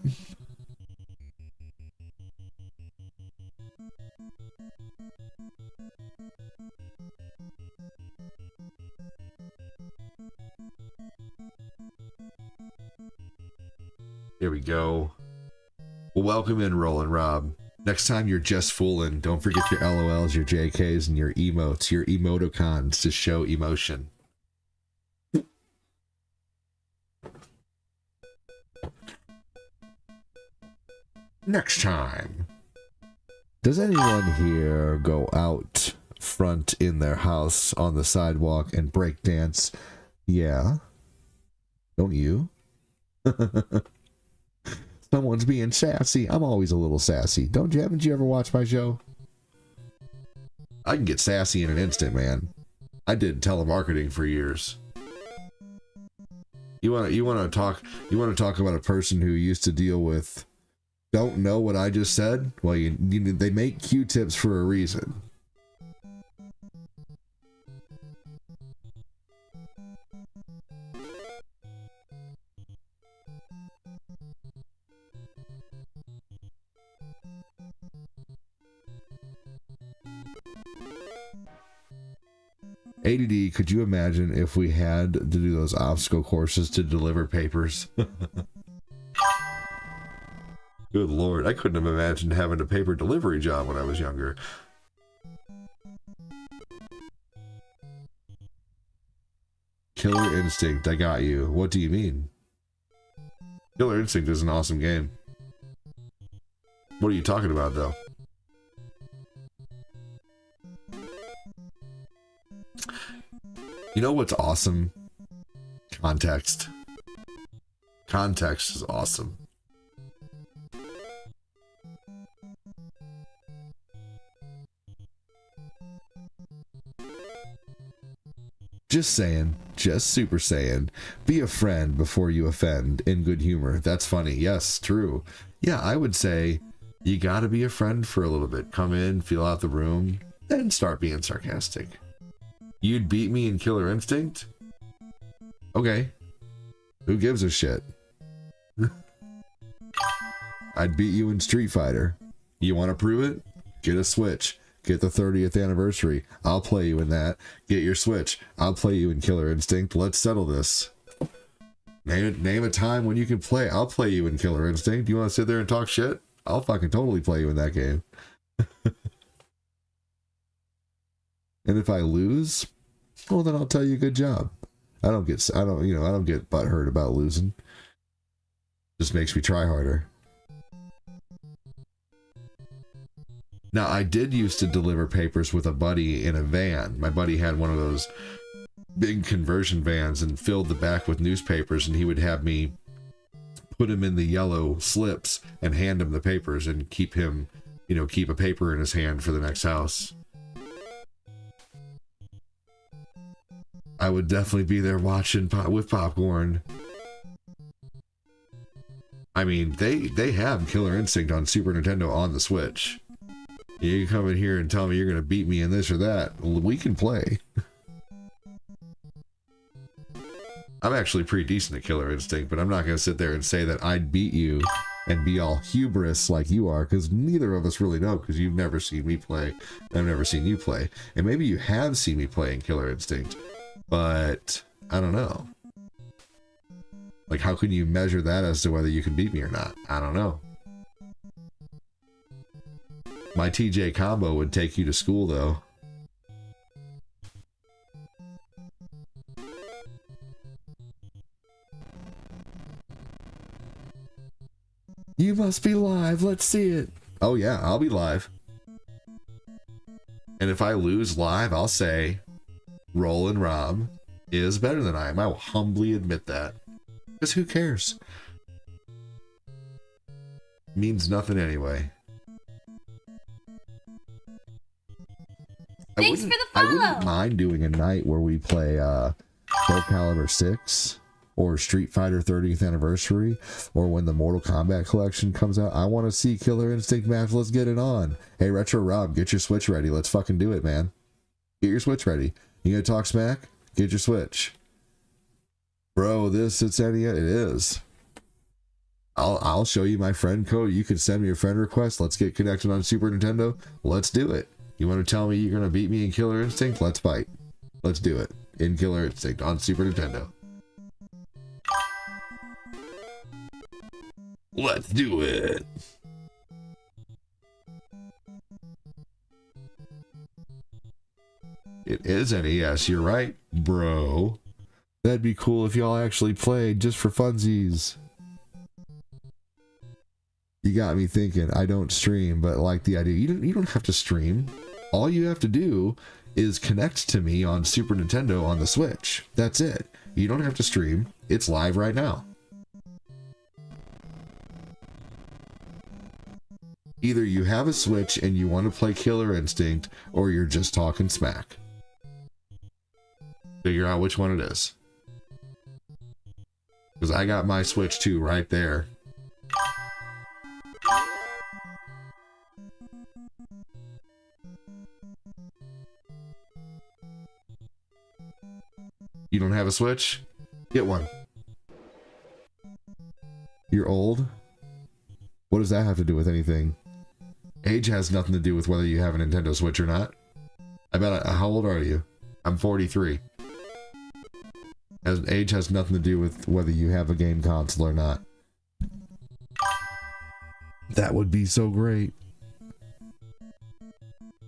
Here we go. Well, welcome in, Rollin' Rob. Next time you're just fooling, don't forget your LOLs, your JKs, and your emotes, your emoticons to show emotion. Next time. Does anyone here go out front in their house on the sidewalk and break dance? Yeah. Don't you? Someone's being sassy. I'm always a little sassy. Haven't you ever watched my show? I can get sassy in an instant, man. I did telemarketing for years. You want to talk about a person who used to deal with don't know what I just said? Well, they make Q-tips for a reason. ADD, could you imagine if we had to do those obstacle courses to deliver papers? Good Lord, I couldn't have imagined having a paper delivery job when I was younger. Killer Instinct, I got you. What do you mean? Killer Instinct is an awesome game. What are you talking about, though? You know what's awesome? Context. Context is awesome. Just saying, just super saying, be a friend before you offend in good humor. That's funny. Yes, true. Yeah, I would say You gotta be a friend for a little bit. Come in, feel out the room, then start being sarcastic. You'd beat me in Killer Instinct? Okay. Who gives a shit? I'd beat you in Street Fighter. You want to prove it? Get a Switch. Get the 30th anniversary. I'll play you in that. Get your Switch. I'll play you in Killer Instinct. Let's settle this. Name a time when you can play. I'll play you in Killer Instinct. You want to sit there and talk shit? I'll fucking totally play you in that game. And if I lose, well, then I'll tell you good job. I don't get butthurt about losing. Just makes me try harder. Now, I did used to deliver papers with a buddy in a van. My buddy had one of those big conversion vans and filled the back with newspapers, and he would have me put him in the yellow slips and hand him the papers and keep him, keep a paper in his hand for the next house. I would definitely be there watching with popcorn. I mean, they have Killer Instinct on Super Nintendo on the Switch. You come in here and tell me you're going to beat me in this or that. Well, we can play. I'm actually pretty decent at Killer Instinct, but I'm not going to sit there and say that I'd beat you and be all hubris like you are, because neither of us really know, because you've never seen me play, and I've never seen you play. And maybe you have seen me play in Killer Instinct, but I don't know. Like, how can you measure that as to whether you can beat me or not? I don't know. My TJ combo would take you to school, though. You must be live. Let's see it. Oh, yeah, I'll be live. And if I lose live, I'll say Rollin' Rob is better than I am. I will humbly admit that. Because who cares? Means nothing anyway. Thanks for the follow. I wouldn't mind doing a night where we play Soul Calibur 6 or Street Fighter 30th Anniversary, or when the Mortal Kombat collection comes out. I want to see Killer Instinct match. Let's get it on. Hey, Retro Rob, get your Switch ready. Let's fucking do it, man. Get your Switch ready. You gonna talk smack? Get your Switch. Bro, it's any it is. I'll show you my friend code. You can send me your friend request. Let's get connected on Super Nintendo. Let's do it. You want to tell me you're going to beat me in Killer Instinct? Let's fight. Let's do it. In Killer Instinct on Super Nintendo. Let's do it. It is NES. You're right, bro. That'd be cool if y'all actually played just for funsies. You got me thinking. I don't stream, but like the idea. You don't have to stream. All you have to do is connect to me on Super Nintendo on the Switch. That's it. You don't have to stream. It's live right now. Either you have a Switch and you want to play Killer Instinct, or you're just talking smack. Figure out which one it is. Because I got my Switch 2 right there. You don't have a Switch? Get one. You're old? What does that have to do with anything? Age has nothing to do with whether you have a Nintendo Switch or not. How old are you? I'm 43. Age has nothing to do with whether you have a game console or not. That would be so great.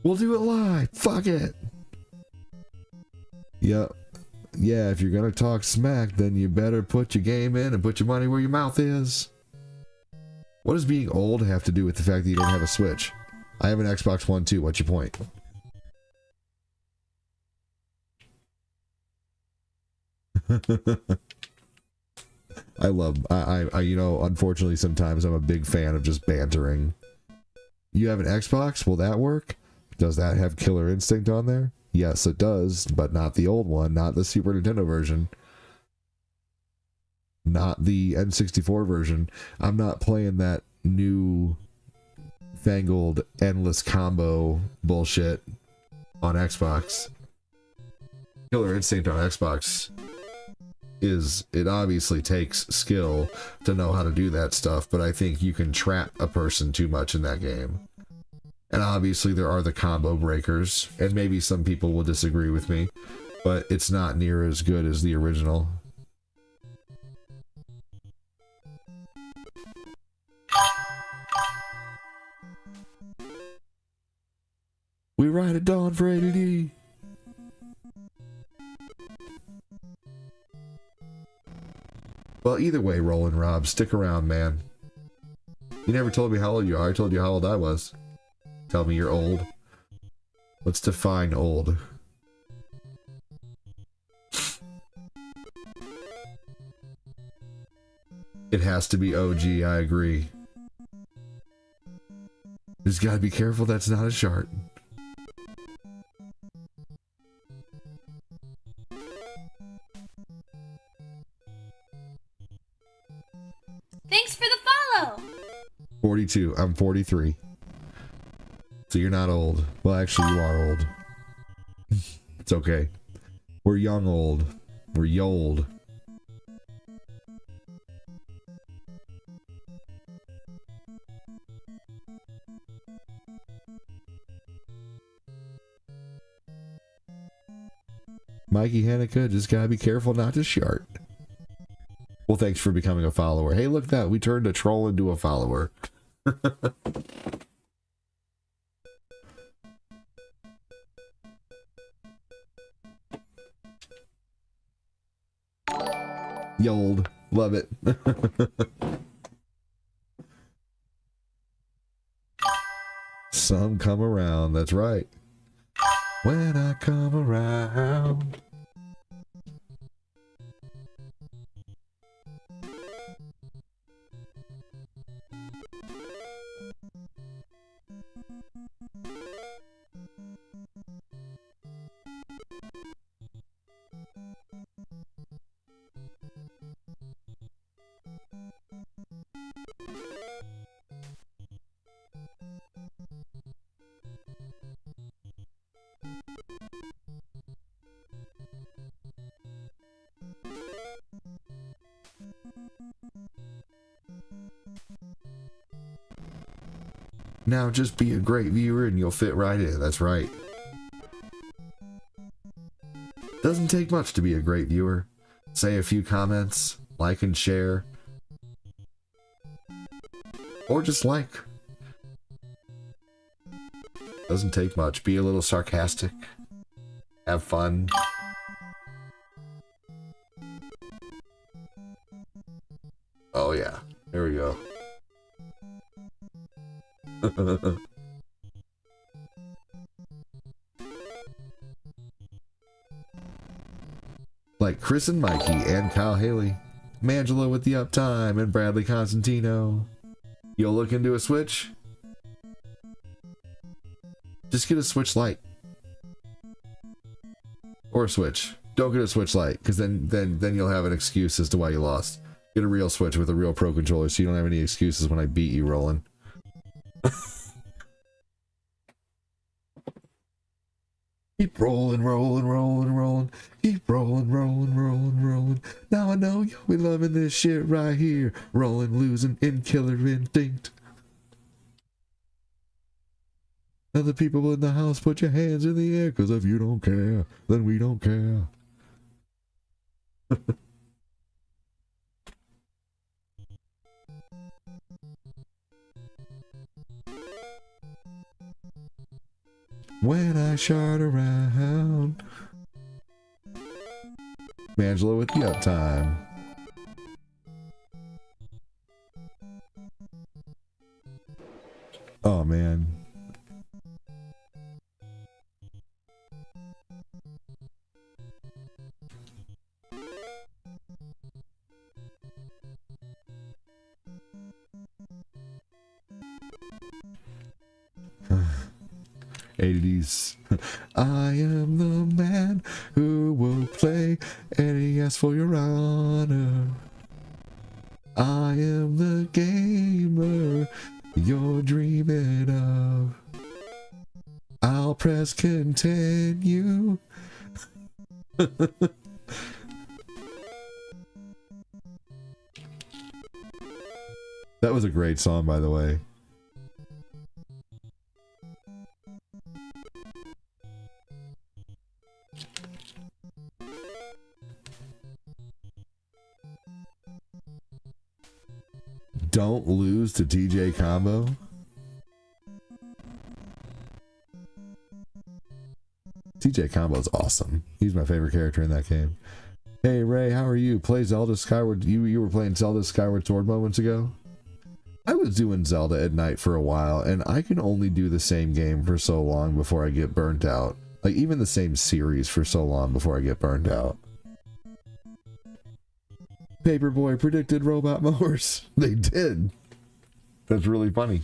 We'll do it live. Fuck it. Yep. Yeah, if you're gonna talk smack, then you better put your game in and put your money where your mouth is. What does being old have to do with the fact that you don't have a Switch? I have an Xbox One too. What's your point? I unfortunately sometimes I'm a big fan of just bantering. You have an Xbox? Will that work? Does that have Killer Instinct on there? Yes, it does, but not the old one, not the Super Nintendo version. Not the N64 version. I'm not playing that new fangled endless combo bullshit on Xbox. Killer Instinct on Xbox it obviously takes skill to know how to do that stuff, but I think you can trap a person too much in that game. And obviously there are the combo breakers, and maybe some people will disagree with me, but it's not near as good as the original. We ride at dawn for ADD. Well, either way, Roland Rob, stick around, man. You never told me how old you are. I told you how old I was. Tell me you're old. Let's define old. It has to be OG, I agree. Just gotta be careful that's not a shark. Thanks for the follow! 42. I'm 43. So you're not old. Well, actually, you are old. It's okay. We're young old. We're yold. Mikey Hanukkah, just gotta be careful not to shart. Well, thanks for becoming a follower. Hey, look at that. We turned a troll into a follower. Yold. Love it. Some come around. That's right. When I come around. Now just be a great viewer and you'll fit right in. That's right. Doesn't take much to be a great viewer. Say a few comments, like and share. Or just like. Doesn't take much. Be a little sarcastic. Have fun. Oh yeah. There we go. Like Chris and Mikey and Kyle Haley, Mangelo with the uptime, and Bradley Constantino. You'll look into a Switch? Just get a Switch Lite. Or a Switch. Don't get a Switch Lite, because then you'll have an excuse as to why you lost. Get a real Switch with a real Pro Controller so you don't have any excuses when I beat you, Roland. Keep rolling, rolling, rolling, rolling. Keep rolling, rolling, rolling, rolling. Now I know you'll be loving this shit right here. Rolling, losing in Killer Instinct. Other people in the house, put your hands in the air, because if you don't care, then we don't care. When I shart around. Mangelo with the uptime. Oh man. '80s. I am the man who will play NES for your honor. I am the gamer you're dreaming of. I'll press continue. That was a great song, by the way. Don't lose to DJ Combo. DJ Combo's awesome. He's my favorite character in that game. Hey Ray, how are you? Play Zelda Skyward. You were playing Zelda Skyward Sword moments ago? I was doing Zelda at night for a while, and I can only do the same game for so long before I get burnt out. Like, even the same series for so long before I get burnt out. Paperboy predicted robot mowers. They did. That's really funny.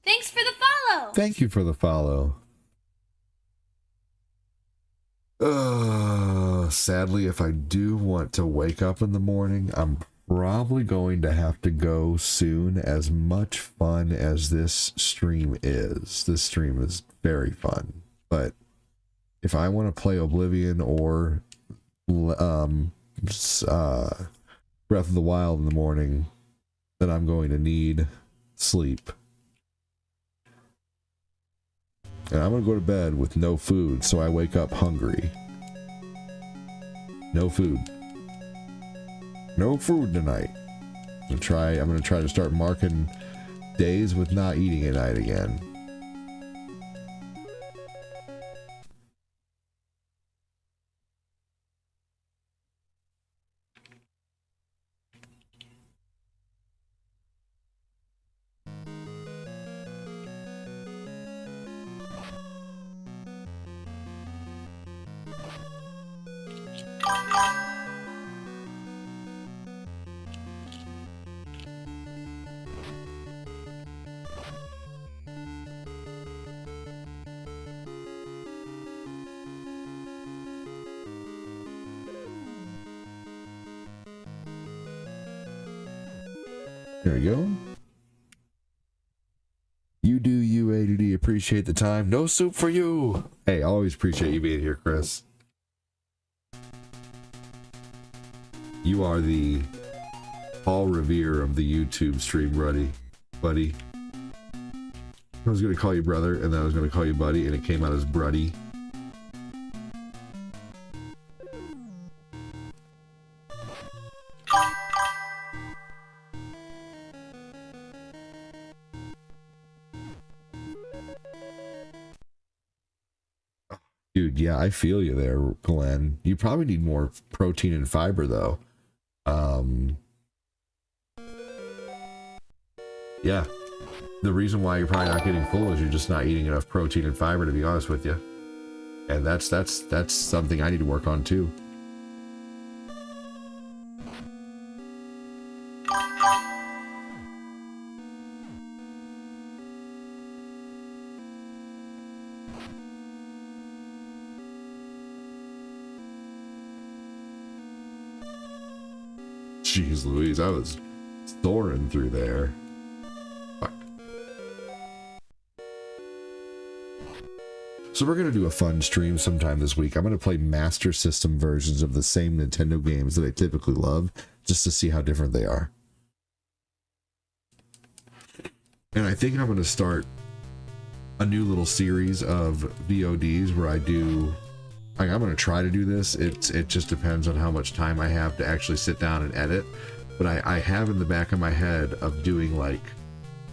Thanks for the follow. Thank you for the follow. Sadly, if I do want to wake up in the morning, I'm probably going to have to go soon. As much fun as this stream is. This stream is very fun. But if I want to play Oblivion or Breath of the Wild in the morning, then I'm going to need sleep. And I'm going to go to bed with no food, so I wake up hungry. No food. No food tonight. I'm going to try to start marking days with not eating at night again. There we go. You do you, ADD. Appreciate the time. No soup for you. Hey, I always appreciate you being here, Chris. You are the Paul Revere of the YouTube stream, buddy. I was going to call you brother, and then I was going to call you buddy, and it came out as Bruddy. Dude, yeah, I feel you there, Glenn. You probably need more protein and fiber, though. Yeah. The reason why you're probably not getting full is you're just not eating enough protein and fiber, to be honest with you. And that's something I need to work on, too. Jeez Louise, I was soaring through there. Fuck. So we're going to do a fun stream sometime this week. I'm going to play Master System versions of the same Nintendo games that I typically love, just to see how different they are. And I think I'm going to start a new little series of VODs where I do... I'm going to try to do this. It just depends on how much time I have to actually sit down and edit. But I have in the back of my head of doing like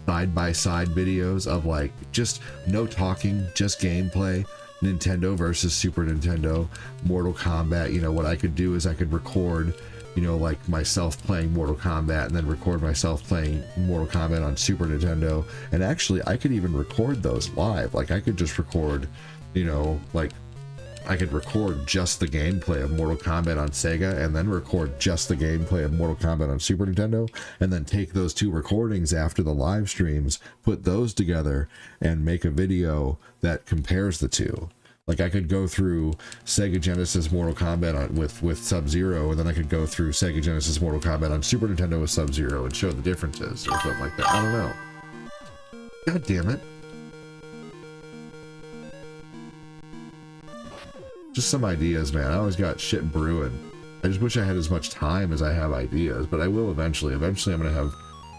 side-by-side videos of like just no talking, just gameplay, Nintendo versus Super Nintendo, Mortal Kombat. You know, what I could do is I could record, you know, like myself playing Mortal Kombat and then record myself playing Mortal Kombat on Super Nintendo. And actually, I could even record those live. Like I could just record, you know, like I could record just the gameplay of Mortal Kombat on Sega and then record just the gameplay of Mortal Kombat on Super Nintendo, and then take those two recordings after the live streams, put those together and make a video that compares the two. Like I could go through Sega Genesis Mortal Kombat with Sub-Zero, and then I could go through Sega Genesis Mortal Kombat on Super Nintendo with Sub-Zero and show the differences or something like that. I don't know. God damn it. Just some ideas, man. I always got shit brewing. I just wish I had as much time as I have ideas, but I will eventually. Eventually I'm going to have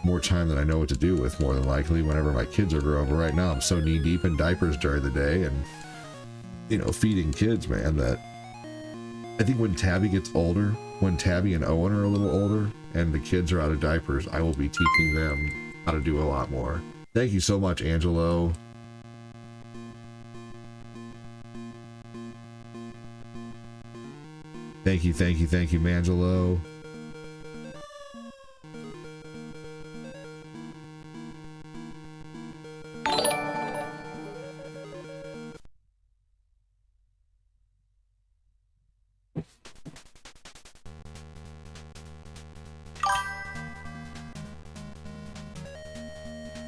more time than I know what to do with, more than likely, whenever my kids are grown. But right now I'm so knee deep in diapers during the day and, you know, feeding kids, man, that I think when Tabby gets older, when Tabby and Owen are a little older and the kids are out of diapers, I will be teaching them how to do a lot more. Thank you so much, Angelo. Thank you, Mangelo.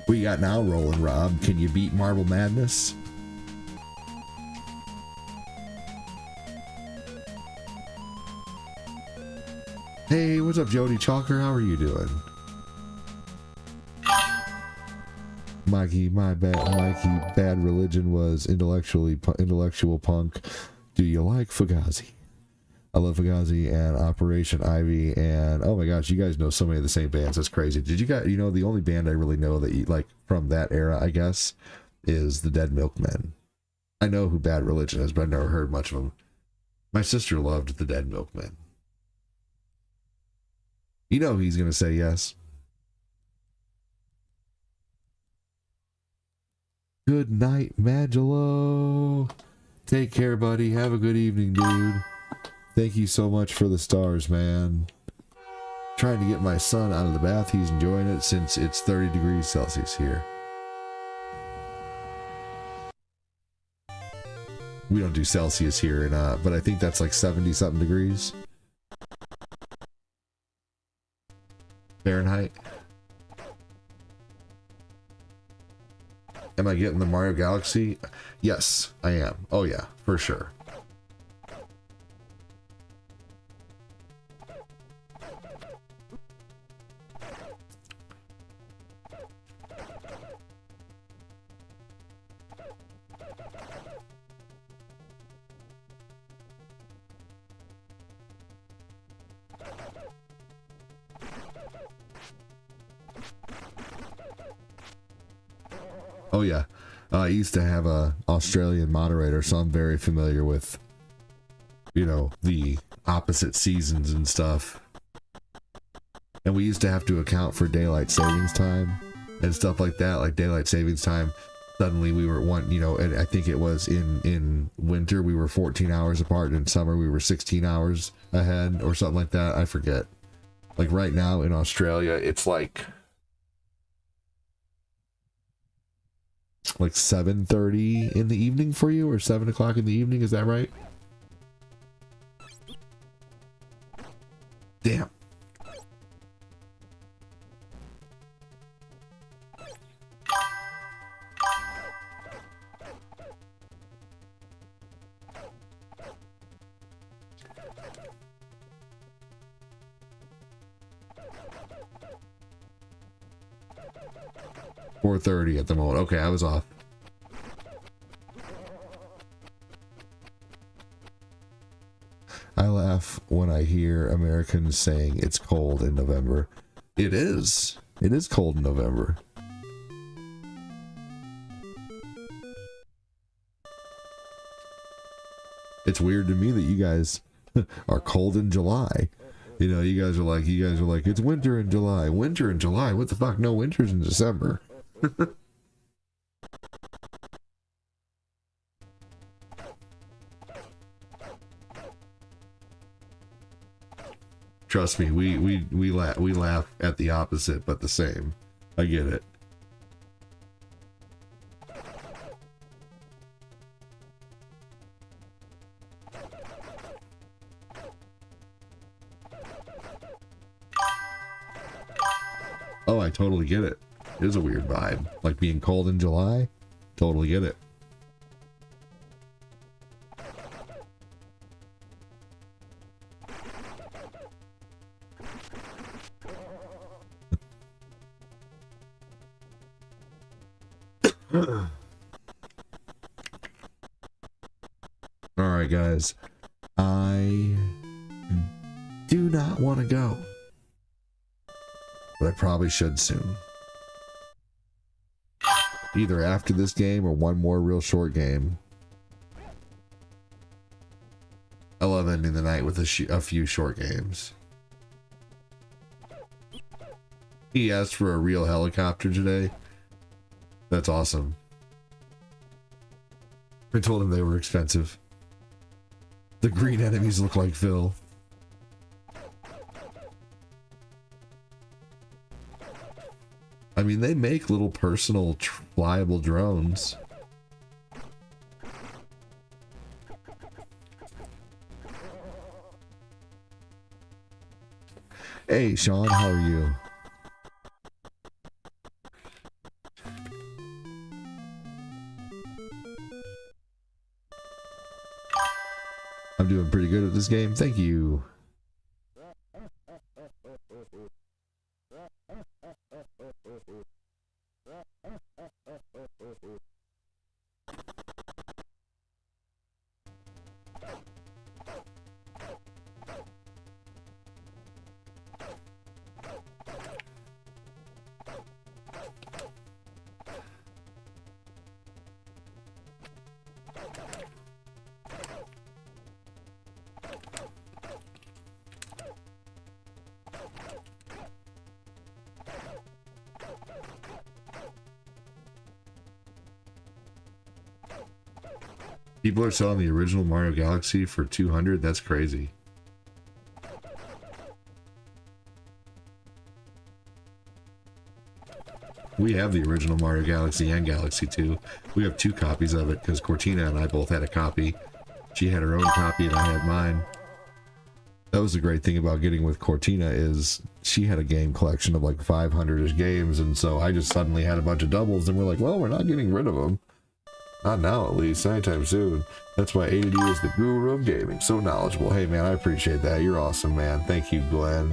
We got now rolling, Rob. Can you beat Marble Madness? Hey, what's up, Jody Chalker? How are you doing? Mikey, bad religion was intellectual punk. Do you like Fugazi? I love Fugazi and Operation Ivy, and oh my gosh, you guys know so many of the same bands. That's crazy. Did you guys, you know, the only band I really know that you like from that era, I guess, is the Dead Milkmen. I know who Bad Religion is, but I've never heard much of them. My sister loved the Dead Milkmen. You know he's gonna say yes. Good night, Magelo. Take care, buddy. Have a good evening, dude. Thank you so much for the stars, man. Trying to get my son out of the bath. He's enjoying it since it's 30 degrees Celsius here. We don't do Celsius here, but I think that's like 70-something degrees. Fahrenheit. Am I getting the Mario Galaxy? Yes, I am. Oh yeah, for sure. Oh yeah, I used to have a Australian moderator, so I'm very familiar with, you know, the opposite seasons and stuff. And we used to have to account for daylight savings time and stuff like that, like daylight savings time. Suddenly we were and I think it was in winter we were 14 hours apart, and in summer we were 16 hours ahead or something like that. I forget. Like right now in Australia, it's like 7:30 in the evening for you, or 7 o'clock in the evening, is that right? Damn. $4:30 at the moment. Okay, I was off. I laugh when I hear Americans saying it's cold in November. It is. It is cold in November. It's weird to me that you guys are cold in July. You know, you guys are like, it's winter in July. Winter in July? What the fuck? No, winter's in December. Trust me, we laugh at the opposite, but the same. I get it. Oh, I totally get it. It is a weird vibe. Like being cold in July. Totally get it. Alright, guys. I do not want to go. But I probably should soon. Either after this game or one more real short game. I love ending the night with a few short games. He asked for a real helicopter today. That's awesome. I told him they were expensive. The green enemies look like Phil. I mean, they make little personal flyable drones. Hey, Sean, how are you? I'm doing pretty good at this game. Thank you. People are selling the original Mario Galaxy for $200. That's crazy. We have the original Mario Galaxy and Galaxy 2. We have 2 copies of it because Cortina and I both had a copy. She had her own copy and I had mine. That was the great thing about getting with Cortina is she had a game collection of like 500-ish games, and so I just suddenly had a bunch of doubles and we're like, well, we're not getting rid of them. Not now, at least. Anytime soon. That's why ADD is the guru of gaming. So knowledgeable. Hey, man, I appreciate that. You're awesome, man. Thank you, Glenn.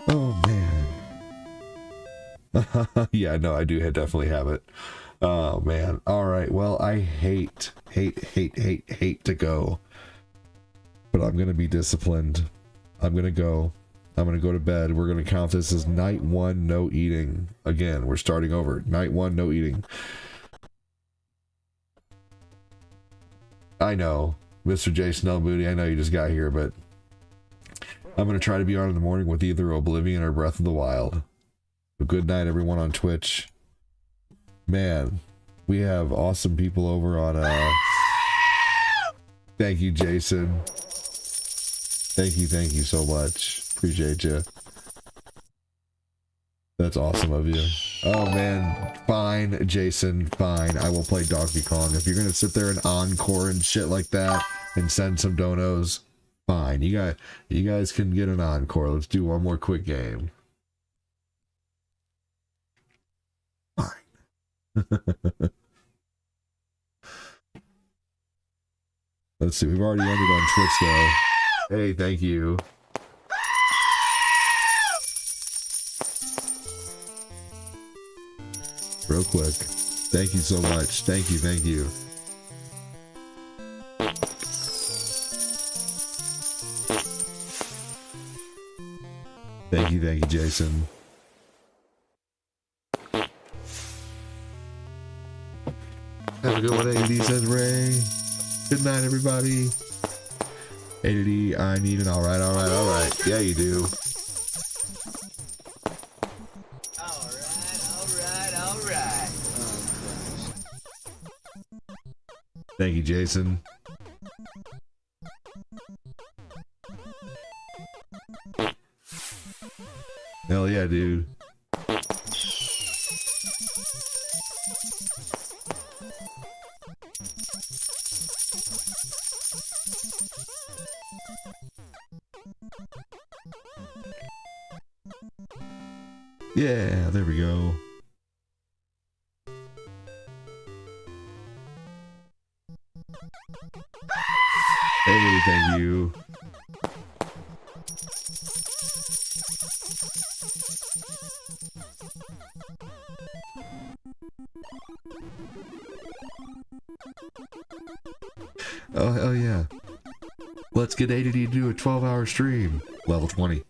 Oh, man. Yeah, no, I do definitely have it. Oh, man. All right. Well, I hate to go. But I'm going to be disciplined. I'm going to go. I'm going to go to bed. We're going to count this as night 1, no eating. Again, we're starting over. Night 1, no eating. I know, Mr. J. Snellbooty, I know you just got here, but I'm going to try to be on in the morning with either Oblivion or Breath of the Wild. So good night, everyone on Twitch. Man, we have awesome people over on, Thank you, Jason. Thank you so much. Appreciate you. That's awesome of you. Oh man, fine, Jason, fine. I will play Donkey Kong. If you're gonna sit there and encore and shit like that and send some donos, fine. You guys can get an encore. Let's do one more quick game. Fine. Let's see. We've already ended on Twitch though. Hey, thank you. Real quick. Thank you so much. Thank you. Thank you, Jason. Have a good one, AD, says Ray. Good night, everybody. AD, I need an alright. Yeah, you do. Thank you, Jason. Hell yeah, dude. Yeah, there we go. Hey, thank you. Oh yeah. Let's get ADD to do a 12-hour stream. Level 20.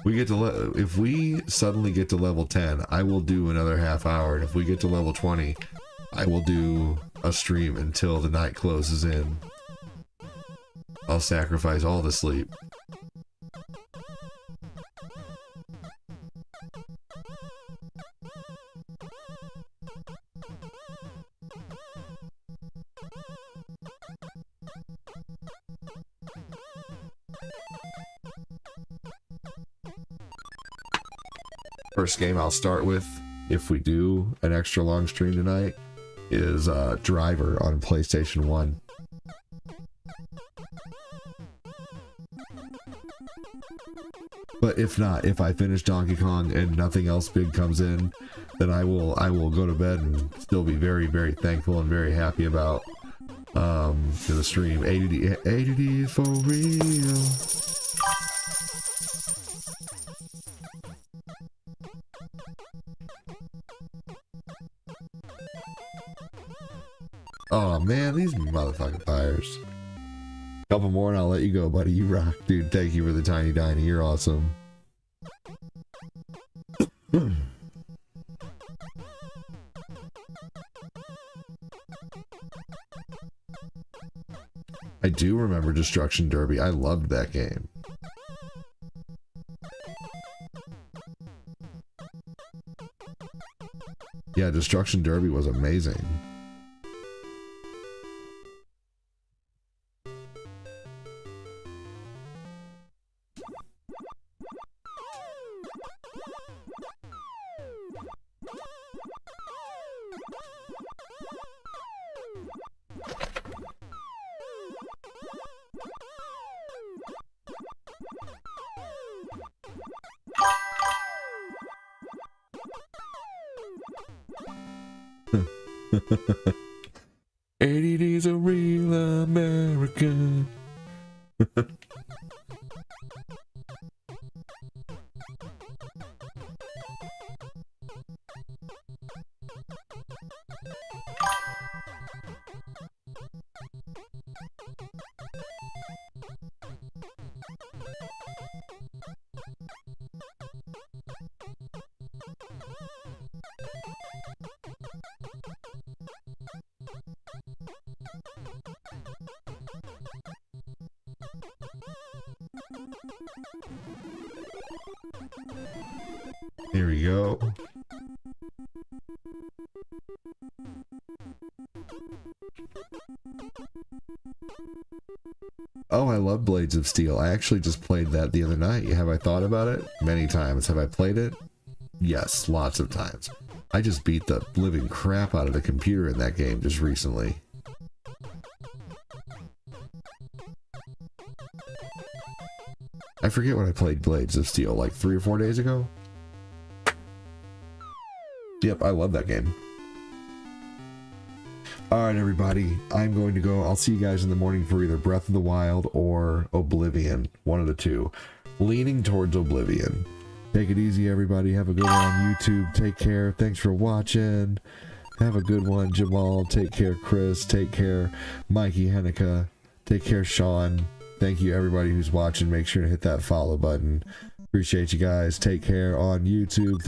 We get to if we suddenly get to level 10, I will do another half hour. And if we get to level 20, I will do a stream until the night closes in. I'll sacrifice all the sleep. First game I'll start with, if we do an extra long stream tonight, is Driver on PlayStation 1. But if not, if I finish Donkey Kong and nothing else big comes in, then I will go to bed and still be very, very thankful and very happy about the stream. ADD for real. Oh man, these motherfucking fires. Couple more and I'll let you go, buddy. You rock, dude. Thank you for the tiny diny. You're awesome. I do remember Destruction Derby. I loved that game. Yeah, Destruction Derby was amazing. ADD's a real American. Here we go. Oh, I love Blades of Steel. I actually just played that the other night. Have I thought about it? Many times. Have I played it? Yes, lots of times. I just beat the living crap out of the computer in that game just recently. I forget when I played Blades of Steel, like 3 or 4 days ago? Yep, I love that game. Alright everybody, I'm going to go. I'll see you guys in the morning for either Breath of the Wild or Oblivion. One of the two. Leaning towards Oblivion. Take it easy everybody. Have a good one on YouTube. Take care. Thanks for watching. Have a good one, Jamal. Take care, Chris. Take care, Mikey Hennica. Take care, Sean. Thank you everybody who's watching. Make sure to hit that follow button. Appreciate you guys. Take care on YouTube.